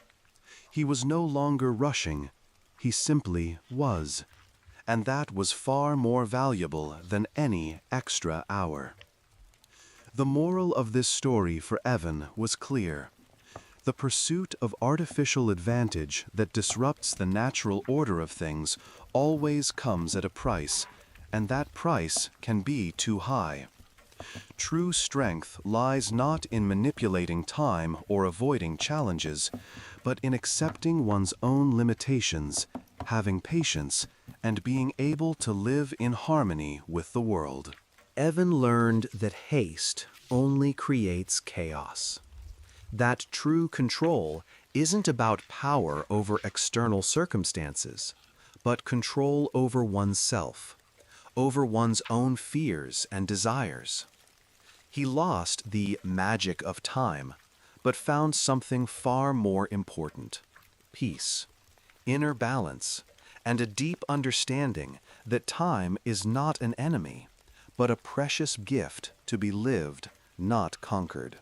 He was no longer rushing, he simply was, and that was far more valuable than any extra hour. The moral of this story for Evan was clear. The pursuit of artificial advantage that disrupts the natural order of things always comes at a price, and that price can be too high. True strength lies not in manipulating time or avoiding challenges, but in accepting one's own limitations, having patience, and being able to live in harmony with the world. Evan learned that haste only creates chaos. That true control isn't about power over external circumstances, but control over oneself, over one's own fears and desires. He lost the magic of time, but found something far more important: peace, inner balance, and a deep understanding that time is not an enemy, but a precious gift to be lived, not conquered.